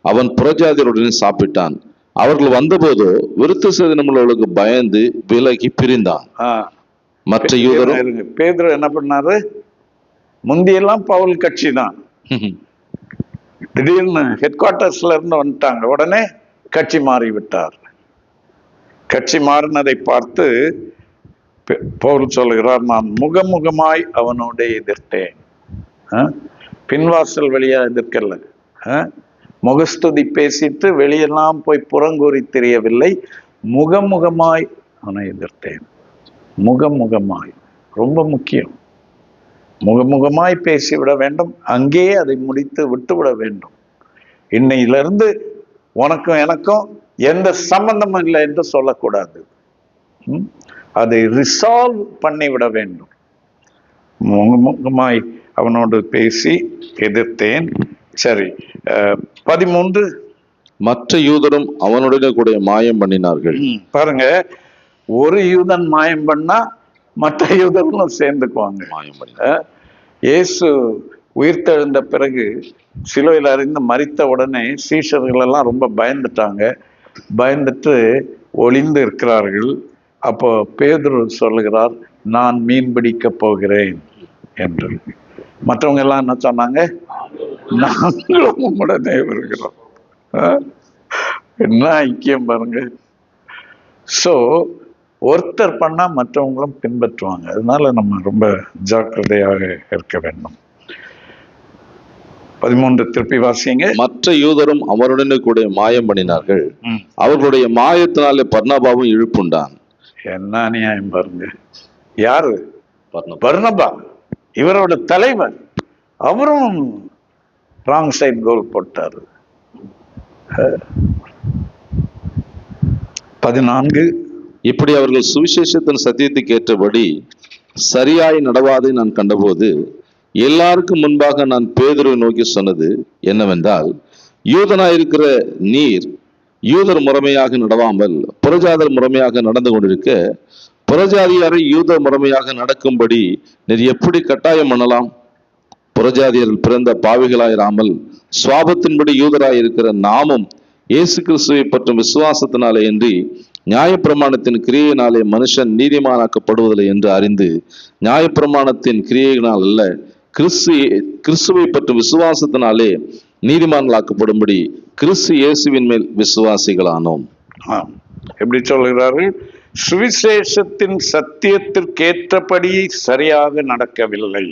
அவன் புறஜாதியருடனே சாப்பிட்டான். அவர்கள் வந்தபோதோ விருத்த சேதனம் உள்ளவர்களுக்கு பயந்து விலகி பிரிந்தான். மற்ற யூதரும் பேதுரு என்ன பண்ணாரு? முந்தியெல்லாம் பவுல் கட்சி தான். திடீர்னு ஹெட் குவார்டர்ஸ்ல இருந்து வந்துட்டாங்க, உடனே கட்சி மாறி விட்டார். கட்சி மாறினதை பார்த்து பவுல் சொல்லுகிறார், நான் முகமுகமாய் அவனோட எதிர்த்தேன். பின்வாசல் வழியா எதிர்க்கல, முகஸ்துதி பேசிட்டு வெளியெல்லாம் போய் புறங்கூறி தெரியவில்லை, முகமுகமாய் அவனை எதிர்த்தேன். முகமுகமாய் ரொம்ப முக்கியம். முகமுகமாய் பேசிவிட வேண்டும், அங்கேயே அதை முடித்து விட்டுவிட வேண்டும். இன்னையிலிருந்து உனக்கும் எனக்கும் எந்த சம்பந்தமும் இல்லை என்று சொல்லக்கூடாது. அதை ரிசால்வ் பண்ணிவிட வேண்டும். முகமுகமாய் அவனோடு பேசி எதிர்த்தேன். சரி, 13. மற்ற யூதரும் அவனுடைய கூட மாயம் பண்ணினார்கள். பாருங்க, ஒரு யூதன் மாயம் பண்ணா மற்ற யூதர்களும் சேர்ந்துக்குவாங்க. மாயம் பண்ண இயேசு உயிர்த்தெழுந்த பிறகு சிலுவையில் அறிந்து மரித்த உடனே சீஷர்கள் எல்லாம் ரொம்ப பயந்துட்டாங்க. பயந்துட்டு ஒளிந்து இருக்கிறார்கள். அப்போ பேதுரு சொல்லுகிறார், நான் மீன் பிடிக்க போகிறேன் என்று. மற்றவங்க எல்லாம் என்ன சொன்னாங்க? நாங்களும் உடனே வருகிறோம். என்ன ஐக்கியம் பாருங்க. ஸோ ஒருத்தர் பண்ணா மற்றவங்களும் பின்பற்றுவாங்க. அதனால நம்ம ரொம்ப ஜாக்கிரதையாக இருக்க வேண்டும். 13 திருப்பி வாசிங்க. மற்ற யூதரும் அவருடனே கூட மாயம் பண்ணினார்கள். அவர்களுடைய மாயத்தினாலே பர்னபாவும் இழுப்புண்டான். என்ன அநியாயம் பாருங்க. யாரு? பர்னபா, இவரோட தலைவர். அவரும் ராங் சைட் கோல் போட்டாரு. 14. இப்படி அவர்கள் சுவிசேஷத்தின் சத்தியத்துக்கு ஏற்றபடி சரியாய் நடவாதை நான் கண்டபோது எல்லாருக்கும் முன்பாக நான் பேதுருவை நோக்கி சொன்னது என்னவென்றால், யூதனாயிருக்கிற நீர் யூதர் முறைமையாக நடவாமல் புறஜாதர் முறைமையாக நடந்து கொண்டிருக்க, புறஜாதியாரை யூதர் முறைமையாக நடக்கும்படி நீர் எப்படி கட்டாயம் பண்ணலாம்? புறஜாதியர்கள் பிறந்த பாவிகளாயிராமல் சுவாபத்தின்படி யூதராயிருக்கிற நாமும் இயேசு கிறிஸ்துவை பற்றும் விசுவாசத்தினாலே என்று நியாயப்பிரமாணத்தின் கிரியையினாலே மனுஷன் நீதிமானாக்கப்படுவதில்லை என்று அறிந்து, நியாயப்பிரமாணத்தின் கிரியையினால் அல்ல, கிறிஸ்துவை பற்றும் விசுவாசத்தினாலே நீதிமான்களாக்கப்படும்படி கிறிஸ்து இயேசுவின் மேல் விசுவாசிகளானோம். எப்படி சொல்கிறார்கள்? சுவிசேஷத்தின் சத்தியத்திற்கேற்றபடி சரியாக நடக்கவில்லை.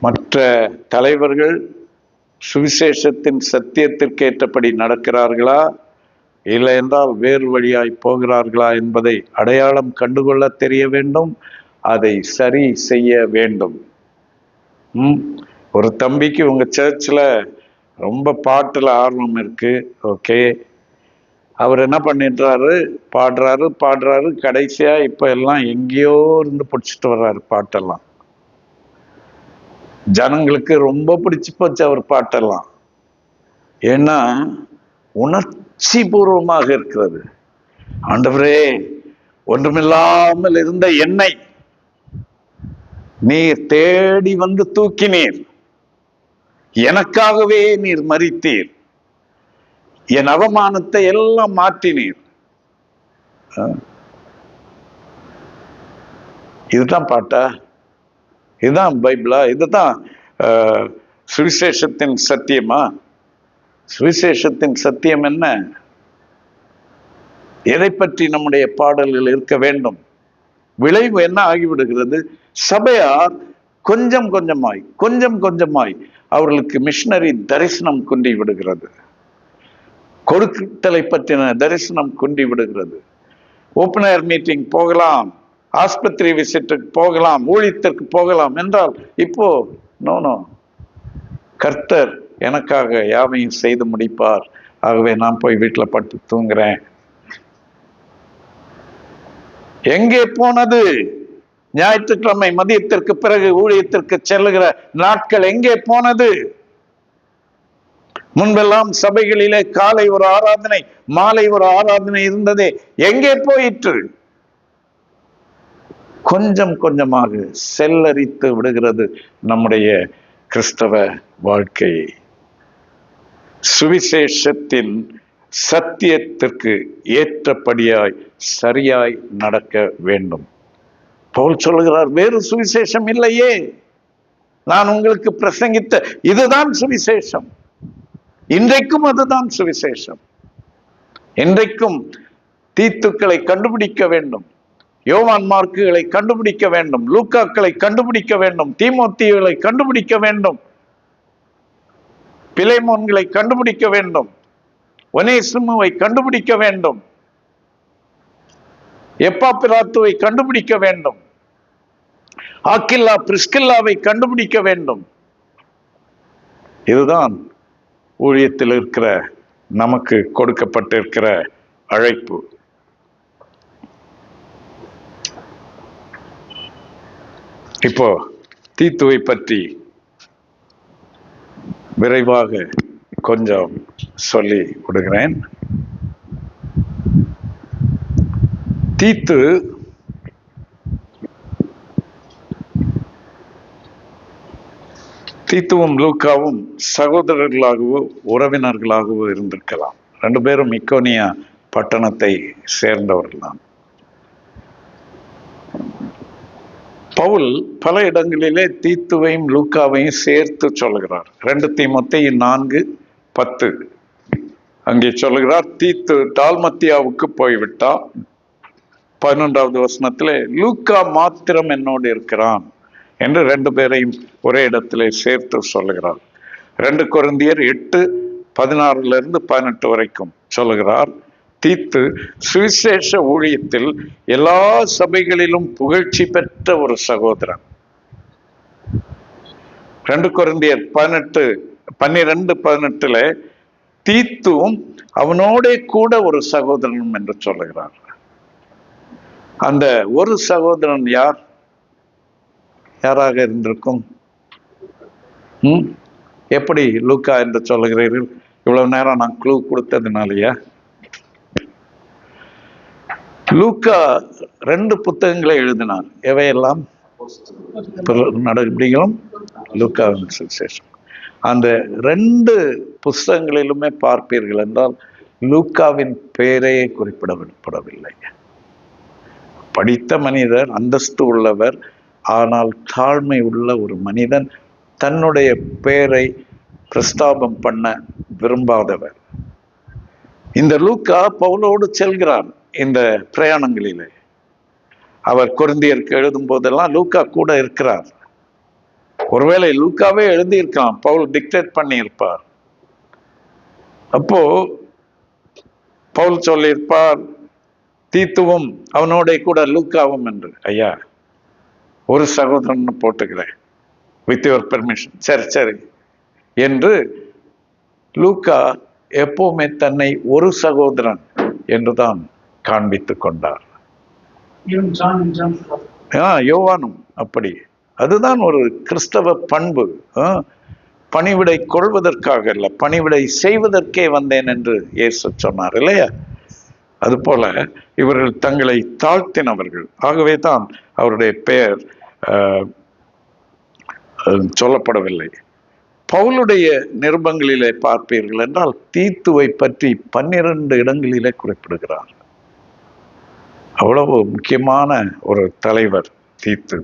மற்ற தலைவர்கள் சுவிசேஷத்தின் சத்தியத்திற்கு ஏற்றபடி நடக்கிறார்களா, இல்லை என்றால் வேறு வழியாய் போகிறார்களா என்பதை அடையாளம் கண்டுகொள்ள தெரிய வேண்டும். அதை சரி செய்ய வேண்டும். ஒரு தம்பிக்கு உங்க சர்ச்சில் ரொம்ப பாட்டுல ஆர்வம் இருக்கு, ஓகே. அவர் என்ன பண்ணிடுறாரு, பாடுறாரு, கடைசியா இப்ப எல்லாம் எங்கேயோ இருந்து பிடிச்சிட்டு வர்றாரு பாட்டெல்லாம். ஜனங்களுக்கு ரொம்ப பிடிச்சு போச்சு அவர் பாட்டெல்லாம். ஏன்னா உணர்ச்சி பூர்வமாக இருக்கிறது. ஆண்டவரே, ஒன்றுமில்லாமல் இருந்த என்னை நீர் தேடி வந்து தூக்கினீர், எனக்காகவே நீர் மரித்தீர், என் அவமானத்தை எல்லாம் மாற்றினீர். இதுதான் பாட்டா? இதுதான் பைபிளா? இதுதான் சுவிசேஷத்தின் சத்தியமா? சுவிசேஷத்தின் சத்தியம் என்ன? எதை பற்றி நம்முடைய பாடல்கள் இருக்க வேண்டும்? விளைவு என்ன ஆகிவிடுகிறது? சபையார் கொஞ்சம் கொஞ்சமாய் அவர்களுக்கு மிஷனரி தரிசனம் குண்டி விடுகிறது, கொடுத்தலை பற்றின தரிசனம் குண்டி விடுகிறது. ஓப்பன் ஏர் மீட்டிங் போகலாம், ஆஸ்பத்திரி விசிட்டுக்கு போகலாம், ஊழியத்திற்கு போகலாம் என்றால் இப்போ நோ, கர்த்தர் எனக்காக யாவையும் செய்து முடிப்பார், ஆகவே நான் போய் வீட்டில் பட்டு தூங்குறேன். எங்கே போனது ஞாயிற்றுக்கிழமை மதியத்திற்கு பிறகு ஊழியத்திற்கு செல்லுகிற நாட்கள்? எங்கே போனது? முன்பெல்லாம் சபைகளிலே காலை ஒரு ஆராதனை, மாலை ஒரு ஆராதனை இருந்ததே, எங்கே போயிற்று? கொஞ்சம் கொஞ்சமாக செல்லரித்து விடுகிறது நம்முடைய கிறிஸ்தவ வாழ்க்கையை. சுவிசேஷத்தின் சத்தியத்திற்கு ஏற்றபடியாய் சரியாய் நடக்க வேண்டும். பவுல் சொல்லுகிறார், வேறு சுவிசேஷம் இல்லையே, நான் உங்களுக்கு பிரசங்கித்த இதுதான் சுவிசேஷம். இன்றைக்கும் அதுதான் சுவிசேஷம். இன்றைக்கும் தீத்துக்களை கண்டுபிடிக்க வேண்டும், யோவான் மார்க்குகளை கண்டுபிடிக்க வேண்டும், லூக்காக்களை கண்டுபிடிக்க வேண்டும், தீமோத்தேயுவை கண்டுபிடிக்க வேண்டும், பிலேமோன்களை கண்டுபிடிக்க வேண்டும், ஒனேசிமுவை கண்டுபிடிக்க வேண்டும், எப்பாப்பிராத்துவை கண்டுபிடிக்க வேண்டும், ஆக்கில்லா பிரிஸ்கில்லாவை கண்டுபிடிக்க வேண்டும். இதுதான் ஊழியத்தில் இருக்கிற நமக்கு கொடுக்கப்பட்டிருக்கிற அழைப்பு. இப்போ தீத்துவை பற்றி விரைவாக கொஞ்சம் சொல்லி விடுகிறேன். தீத்துவும் லூக்காவும் சகோதரர்களாகவோ உறவினர்களாகவோ இருந்திருக்கலாம். ரெண்டு பேரும் இக்கோனியா பட்டணத்தை சேர்ந்தவர்கள் தான். பவுல் பல இடங்களிலே தீத்துவையும் லூக்காவையும் சேர்த்து சொல்லுகிறார். 2 தீமோத்தேயு 4:10 அங்கே சொல்லுகிறார், தீத்து டால்மத்தியாவுக்கு போய்விட்டான். 11வது வசனத்திலே லூக்கா மாத்திரம் என்னோடு இருக்கிறான் என்று 2 பேரையும் ஒரே இடத்திலே சேர்த்து சொல்லுகிறார். 2 கொரிந்தியர் 8:16 வரைக்கும் சொல்லுகிறார், தீத்து சுவிசேஷ ஊழியத்தில் எல்லா சபைகளிலும் புகழ்ச்சி பெற்ற ஒரு சகோதரன். 2 கொரிந்தியர் 12:18 தீத்துவும் அவனோட கூட ஒரு சகோதரனும் என்று சொல்லுகிறார். அந்த ஒரு சகோதரன் யாராக இருந்திருக்கும்? எப்படி லூக்கா என்று சொல்லுகிறீர்கள்? இவ்வளவு நேரம் நான் க்ளூ கொடுத்ததுனாலயா? லூக்கா 2 புத்தகங்களை எழுதினார். எவையெல்லாம்? நடவடிக்கைகளும் லூக்காவின் சுவிசேஷம். அந்த 2 புஸ்தகங்களிலுமே பார்ப்பீர்கள் என்றால் லூக்காவின் பெயரே குறிப்பிடப்படவில்லை. படித்த மனிதர், அந்தஸ்து உள்ளவர், ஆனால் தாழ்மை உள்ள ஒரு மனிதன், தன்னுடைய பெயரை பிரஸ்தாபம் பண்ண விரும்பாதவர். இந்த லூக்கா பவுலோடு செல்கிறார் இந்த பிரயாணங்களிலே. அவர் கொரிந்தியருக்கு எழுதும் போதெல்லாம் லூக்கா கூட இருக்கிறார். ஒருவேளை லூக்காவே எழுதியிருக்கலாம், பவுல் டிக்டேட் பண்ணியிருப்பார். அப்போ பவுல் சொல்லியிருப்பார், தீத்துவும் அவனோட கூட லூக்காவும் என்று. ஐயா, ஒரு சகோதரன் போட்டுக்கிறேன், வித் யுவர் பெர்மிஷன். சரி சரி என்று லூக்கா எப்பவுமே தன்னை ஒரு சகோதரன் என்றுதான் காண்பித்துக் கொண்டார். யோவானும் அப்படி. அதுதான் ஒரு கிறிஸ்தவ பண்பு. பணிவிடை கொள்வதற்காக அல்ல, பணிவிடை செய்வதற்கே வந்தேன் என்று இயேசு சொன்னார் இல்லையா? அதுபோல இவர்கள் தங்களை தாழ்த்தினவர்கள். ஆகவே தான் அவருடைய பெயர் சொல்லப்படவில்லை. பவுலுடைய நிருபங்களிலே பார்ப்பீர்கள் என்றால் தீத்துவை பற்றி 12 இடங்களிலே குறிப்பிடுகிறார். அவ்வளவு முக்கியமான ஒரு தலைவர் தீத்து.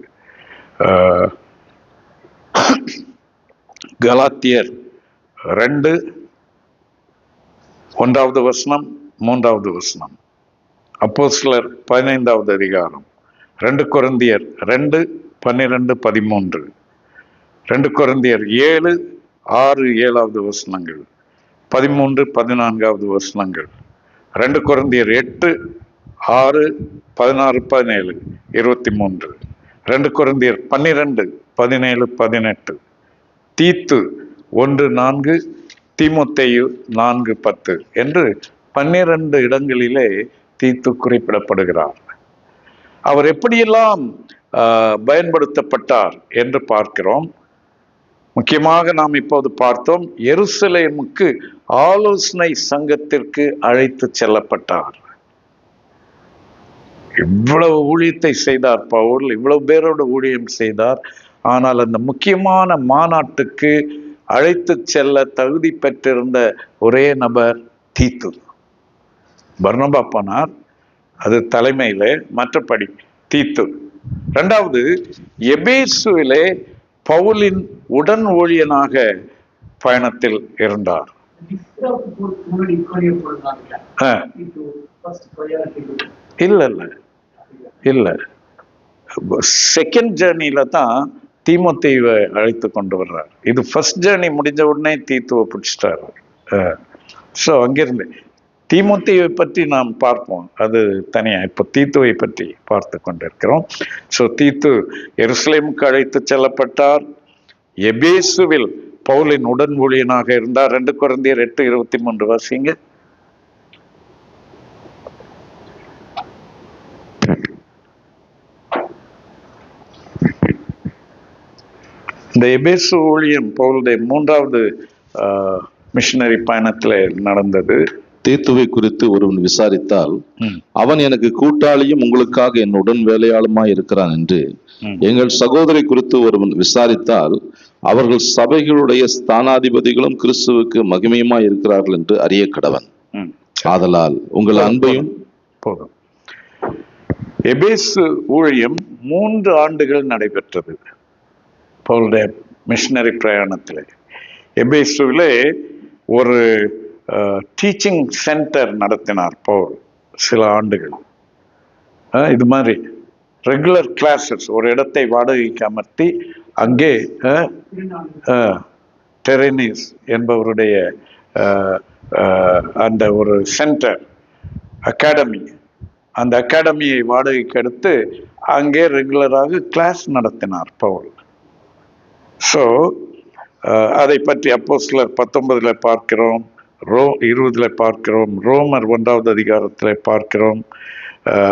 கலாத்தியர் 2 1வது வசனம் 3வது வசனம், அப்போஸ்தலர் 15வது அதிகாரம், 2 கொரிந்தியர் 2 12 13, 2 கொரிந்தியர் 7 6 7வது வசனங்கள், 13 14வது வசனங்கள், 2 கொரிந்தியர் 8 6 16 17 23, 2 கொரிந்தியர் 12 17 18, தீத்து 1 4, தீமோத்தேயு 4 10 என்று 12 இடங்களிலே தீத்து குறிப்பிடப்படுகிறார். அவர் எப்படியெல்லாம் பயன்படுத்தப்பட்டார் என்று பார்க்கிறோம். முக்கியமாக நாம் இப்போது பார்த்தோம், எருசலேமுக்கு ஆலோசனை சங்கத்திற்கு அழைத்து செல்லப்பட்டார். இவ்வளவு ஊழியத்தை செய்தார் பவுல், இவ்வளவு பேரோட ஊழியம் செய்தார். ஆனால் அந்த முக்கியமான மாநாட்டுக்கு அழைத்து செல்ல தகுதி பெற்றிருந்த ஒரே நபர் தீத்து. பர்னபா போனார், அது தலைமையிலே, மற்றபடி தீத்து. இரண்டாவது, எபேசுவிலே பவுலின் உடன் ஊழியனாக பயணத்தில் இருந்தார். இல்ல இல்ல இல்ல, செகண்ட் ஜேர்னில தான் தீமோத்தேயுவை அழைத்து கொண்டு வர்றார். இது ஃபர்ஸ்ட் ஜேர்னி முடிஞ்ச உடனே தீத்துவை பிடிச்சிட்டாரு. ஸோ அங்கிருந்து தீமோத்தேயுவை பற்றி நாம் பார்ப்போம், அது தனியா. இப்போ தீத்துவை பற்றி பார்த்து கொண்டிருக்கிறோம். ஸோ தீத்து எருசலேமுக்கு அழைத்து செல்லப்பட்டார். எபேசுவில் பவுலின் உடன் ஊழியனாக இருந்தார். 2 கொரிந்தியர் 8:23 வாசிங்க. இந்த எபேசு ஊழியம் பவுலுடைய 3வது மிஷனரி பயணத்தில் நடந்தது. தீத்துவை குறித்து ஒருவன் விசாரித்தால் அவன் எனக்கு கூட்டாளியும் உங்களுக்காக என் உடன் வேலையாளுமாய் இருக்கிறான் என்று, எங்கள் சகோதரி குறித்து ஒருவன் விசாரித்தால் அவர்கள் சபைகளுடைய ஸ்தானாதிபதிகளும் கிறிஸ்துவுக்கு மகிமையுமாய் இருக்கிறார்கள் என்று அறிய கடவன். ஆதலால் உங்கள் அன்பையும் போதும். எபேசு ஊழியம் 3 ஆண்டுகள் நடைபெற்றது பவுலுடைய மிஷனரி பிரயாணத்தில். எபேசுவிலே ஒரு டீச்சிங் சென்டர் நடத்தினார் பவுல் சில ஆண்டுகள். இது மாதிரி ரெகுலர் கிளாஸஸ், ஒரு இடத்தை வாடகைக்கு அமர்த்தி அங்கே டெரனிஸ் என்பவருடைய அந்த ஒரு சென்டர் அகாடமி, அந்த அகாடமியை வாடகைக்கு எடுத்து அங்கே ரெகுலராக கிளாஸ் நடத்தினார் பவுல். ஸோ அதை பற்றி அப்போஸ்தலர் 19 பார்க்கிறோம், 20 பார்க்கிறோம், ரோமர் 1வது அதிகாரத்தில் பார்க்கிறோம்.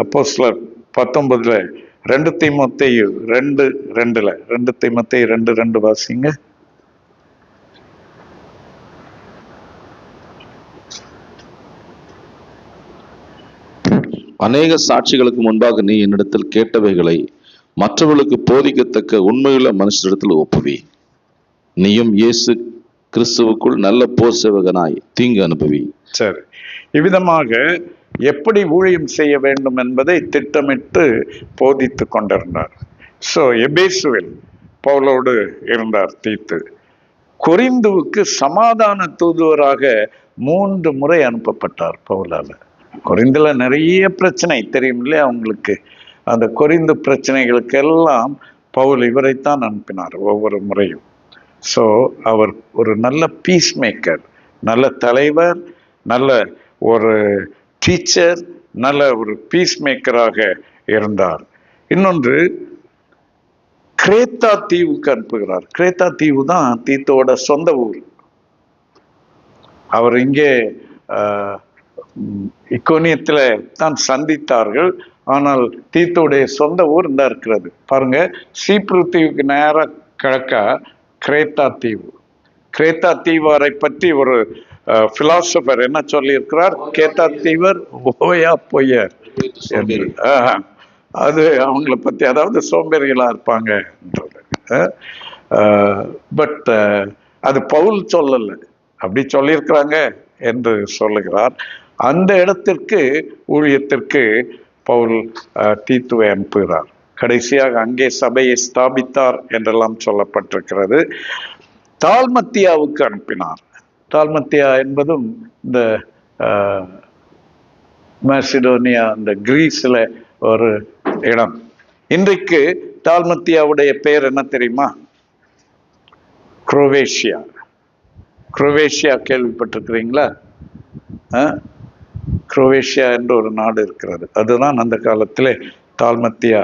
அப்போஸ்தலர் 19 2 தீமோத்தேயு 2:2, 2 தீமோத்தேயு 2:2 வாசிங்க. அநேக சாட்சிகளுக்கு முன்பாக நீ என்னிடத்தில் கேட்டவைகளை மற்றவர்களுக்கு போதிக்கத்தக்க உண்மையுள்ள மனுஷரிடத்தில் ஒப்புவி. நீயும் இயேசு கிறிஸ்துவுக்குள் நல்ல போர் சேவகனாய் தீங்கு அனுபவி. சரி, இவ்விதமாக எப்படி ஊழியம் செய்ய வேண்டும் என்பதை திட்டமிட்டு போதித்து கொண்டிருந்தார். ஸோ எபேசுவில் பவுலோடு இருந்தார் தீத்து. கொரிந்துவுக்கு சமாதான தூதுவராக 3 முறை அனுப்பப்பட்டார் பவுலால. கொரிந்துல நிறைய பிரச்சனை தெரியும் இல்லையா உங்களுக்கு? அந்த கொரிந்து பிரச்சனைகளுக்கெல்லாம் பவுல் இவரைத்தான் அனுப்பினார் ஒவ்வொரு முறையும். ஸோ அவர் ஒரு நல்ல பீஸ் மேக்கர், நல்ல தலைவர், நல்ல ஒரு டீச்சர், நல்ல ஒரு பீஸ் மேக்கராக இருந்தார். இன்னொன்று, கிரேத்தா தீவுக்கு அனுப்புகிறார். கிரேத்தா தீவு தான் தீத்தோட சொந்த ஊர். அவர் இங்கே இக்கோனியத்துல தான் சந்தித்தார்கள். ஆனால் தீத்தோடைய சொந்த ஊர் இந்த இருக்கிறது பாருங்க. சீப்ரு தீவுக்கு நேர கிழக்கா கிரேத்தா தீவு. கிரேத்தா தீவாரை பற்றி ஒரு பிலாசபர் என்ன சொல்லி இருக்கிறார்? கிரேத்தா தீவர் ஓயா பொய்யர் என்று. அது அவங்கள பத்தி, அதாவது சோம்பேறிகளா இருப்பாங்க. பட் அது பவுல் சொல்லல, அப்படி சொல்லியிருக்கிறாங்க என்று சொல்லுகிறார். அந்த இடத்திற்கு, ஊழியத்திற்கு பவுல் தீத்துவை அனுப்புகிறார். கடைசியாக அங்கே சபையை ஸ்தாபித்தார் என்றெல்லாம் சொல்லப்பட்டிருக்கிறது. தால்மத்தியாவுக்கு அனுப்பினார். தால்மத்தியா என்பதும் இந்த மாசிடோனியா, இந்த கிரீஸ்ல ஒரு இடம். இன்றைக்கு தால்மத்தியாவுடைய பெயர் என்ன தெரியுமா? குரோவேஷியா. குரோவேஷியா கேள்விப்பட்டிருக்கிறீங்களா? குரோவேஷியா என்று ஒரு நாடு இருக்கிறது. அதுதான் அந்த காலத்திலே தால்மத்தியா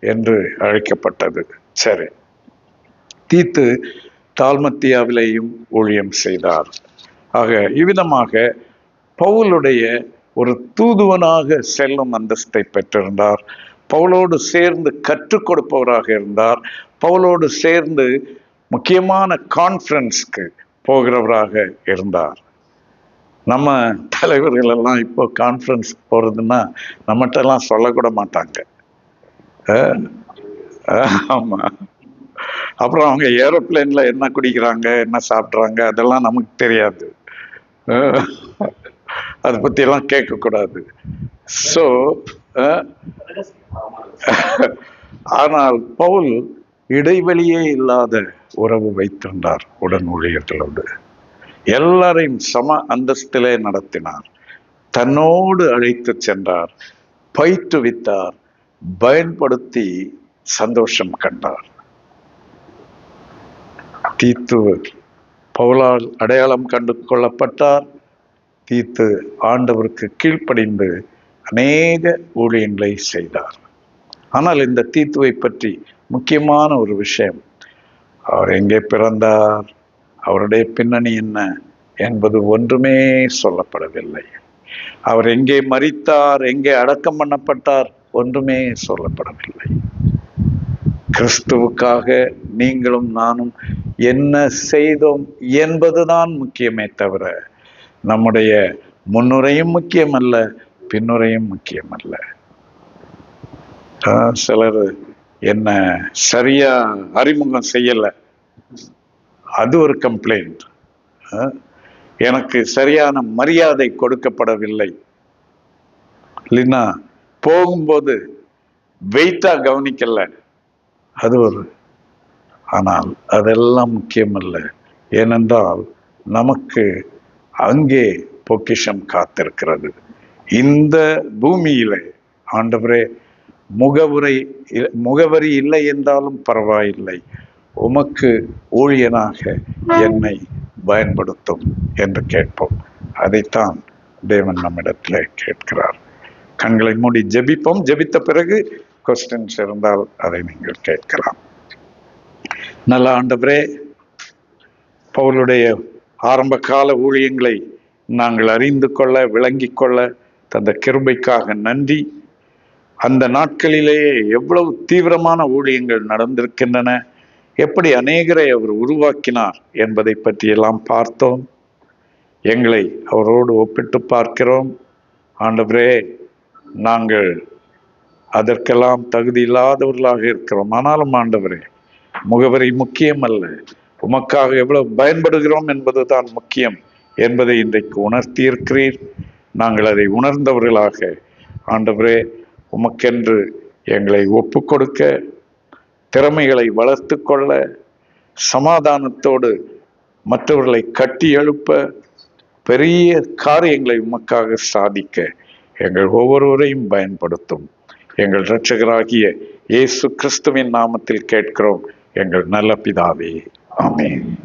என்று அழைக்கப்பட்டது. சரி, தீத்து தால்மத்தியாவிலேயும் ஊழியம் செய்தார். ஆக இவ்விதமாக பவுலுடைய ஒரு தூதுவனாக செல்லும் அந்தஸ்தை பெற்றிருந்தார். பவுலோடு சேர்ந்து கற்றுக் கொடுப்பவராக இருந்தார். பவுலோடு சேர்ந்து முக்கியமான கான்ஃபரன்ஸ்க்கு போகிறவராக இருந்தார். நம்ம தலைவர்கள் எல்லாம் இப்போ கான்ஃபரன்ஸ் போறதுன்னா நம்மகிட்ட எல்லாம் சொல்லக்கூட மாட்டாங்க. ஆமா, அப்புறம் அவங்க ஏரோப்ளேன்ல என்ன குடிக்கிறாங்க, என்ன சாப்பிட்றாங்க, அதெல்லாம் நமக்கு தெரியாது. அதை பத்தி எல்லாம் கேட்கக்கூடாது. ஸோ ஆனால் பவுல் இடைவெளியே இல்லாத உறவு வைத்திருந்தார் உடன் ஊழியர்களோடு. எல்லாரையும் சம அந்தஸ்திலே நடத்தினார். தன்னோடு அழைத்து சென்றார், பயிற்றுவித்தார், பயன்படுத்தி சந்தோஷம் கண்டார். தீத்து பவுலால் அடையாளம் கண்டு கொள்ளப்பட்டார். தீத்து ஆண்டவருக்கு கீழ்ப்படிந்து அநேக ஊழியங்களை செய்தார். ஆனால் இந்த தீத்துவை பற்றி முக்கியமான ஒரு விஷயம், அவர் எங்கே பிறந்தார், அவருடைய பின்னணி என்ன என்பது ஒன்றுமே சொல்லப்படவில்லை. அவர் எங்கே மரித்தார், எங்கே அடக்கம் பண்ணப்பட்டார், ஒன்றுமே சொல்லப்படவில்லை. கிறிஸ்துவுக்காக நீங்களும் நானும் என்ன செய்தோம் என்பதுதான் முக்கியமே தவிர நம்முடைய முன்னுரையும் முக்கியமல்ல, பின்னுரையும் முக்கியமல்ல. சிலர் என்ன சரியா அறிமுகம் செய்யல, அது ஒரு கம்ப்ளைண்ட். எனக்கு சரியான மரியாதை கொடுக்கப்படவில்லை, இல்லைன்னா போகும்போது வெயிட்டா கவனிக்கல, அது ஒரு. ஆனால் அதெல்லாம் முக்கியமல்ல. ஏனென்றால் நமக்கு அங்கே பொக்கிஷம் காத்திருக்கிறது. இந்த பூமியிலே ஆண்டவரே முகவரி இல்லை என்றாலும் பரவாயில்லை, உமக்கு ஊழியனாக என்னை பயன்படுத்தும் என்று கேட்போம். அதைத்தான் தேவன் நம்மிடத்தில் கேட்கிறார். கண்களை மூடி ஜெபிப்போம். ஜெபித்த பிறகு கொஸ்டின்ஸ் இருந்தால் அதை நீங்கள் கேட்கலாம். நல்ல ஆண்டவரே, பவுலுடைய ஆரம்ப கால ஊழியங்களை நாங்கள் அறிந்து கொள்ள, விளங்கி கொள்ள தந்த கிருபைக்காக நன்றி. அந்த நாட்களிலேயே எவ்வளவு தீவிரமான ஊழியங்கள் நடந்திருக்கின்றன, எப்படி அநேகரை அவர் உருவாக்கினார் என்பதை பற்றியெல்லாம் பார்த்தோம். எங்களை அவரோடு ஒப்பிட்டு பார்க்கிறோம். ஆண்டவரே, நாங்கள் அதற்கெல்லாம் தகுதி இல்லாதவர்களாக இருக்கிறோம். ஆனாலும் ஆண்டவரே, முகவரி முக்கியம் அல்ல, உமக்காக எவ்வளவு பயன்படுகிறோம் என்பதுதான் முக்கியம் என்பதை இன்றைக்கு உணர்த்தி இருக்கிறீர். நாங்கள் அதை உணர்ந்தவர்களாக ஆண்டவரே உமக்கென்று எங்களை ஒப்பு கொடுக்க, திறமைகளை வளர்த்து கொள்ள, சமாதானத்தோடு மற்றவர்களை கட்டி எழுப்ப, பெரிய காரியங்களை உமக்காக சாதிக்க எங்கள் ஒவ்வொருவரையும் பயன்படுத்தும். எங்கள் இரட்சகராகிய இயேசு கிறிஸ்துவின் நாமத்தில் கேட்கிறோம் எங்கள் நல்ல பிதாவே. ஆமென்.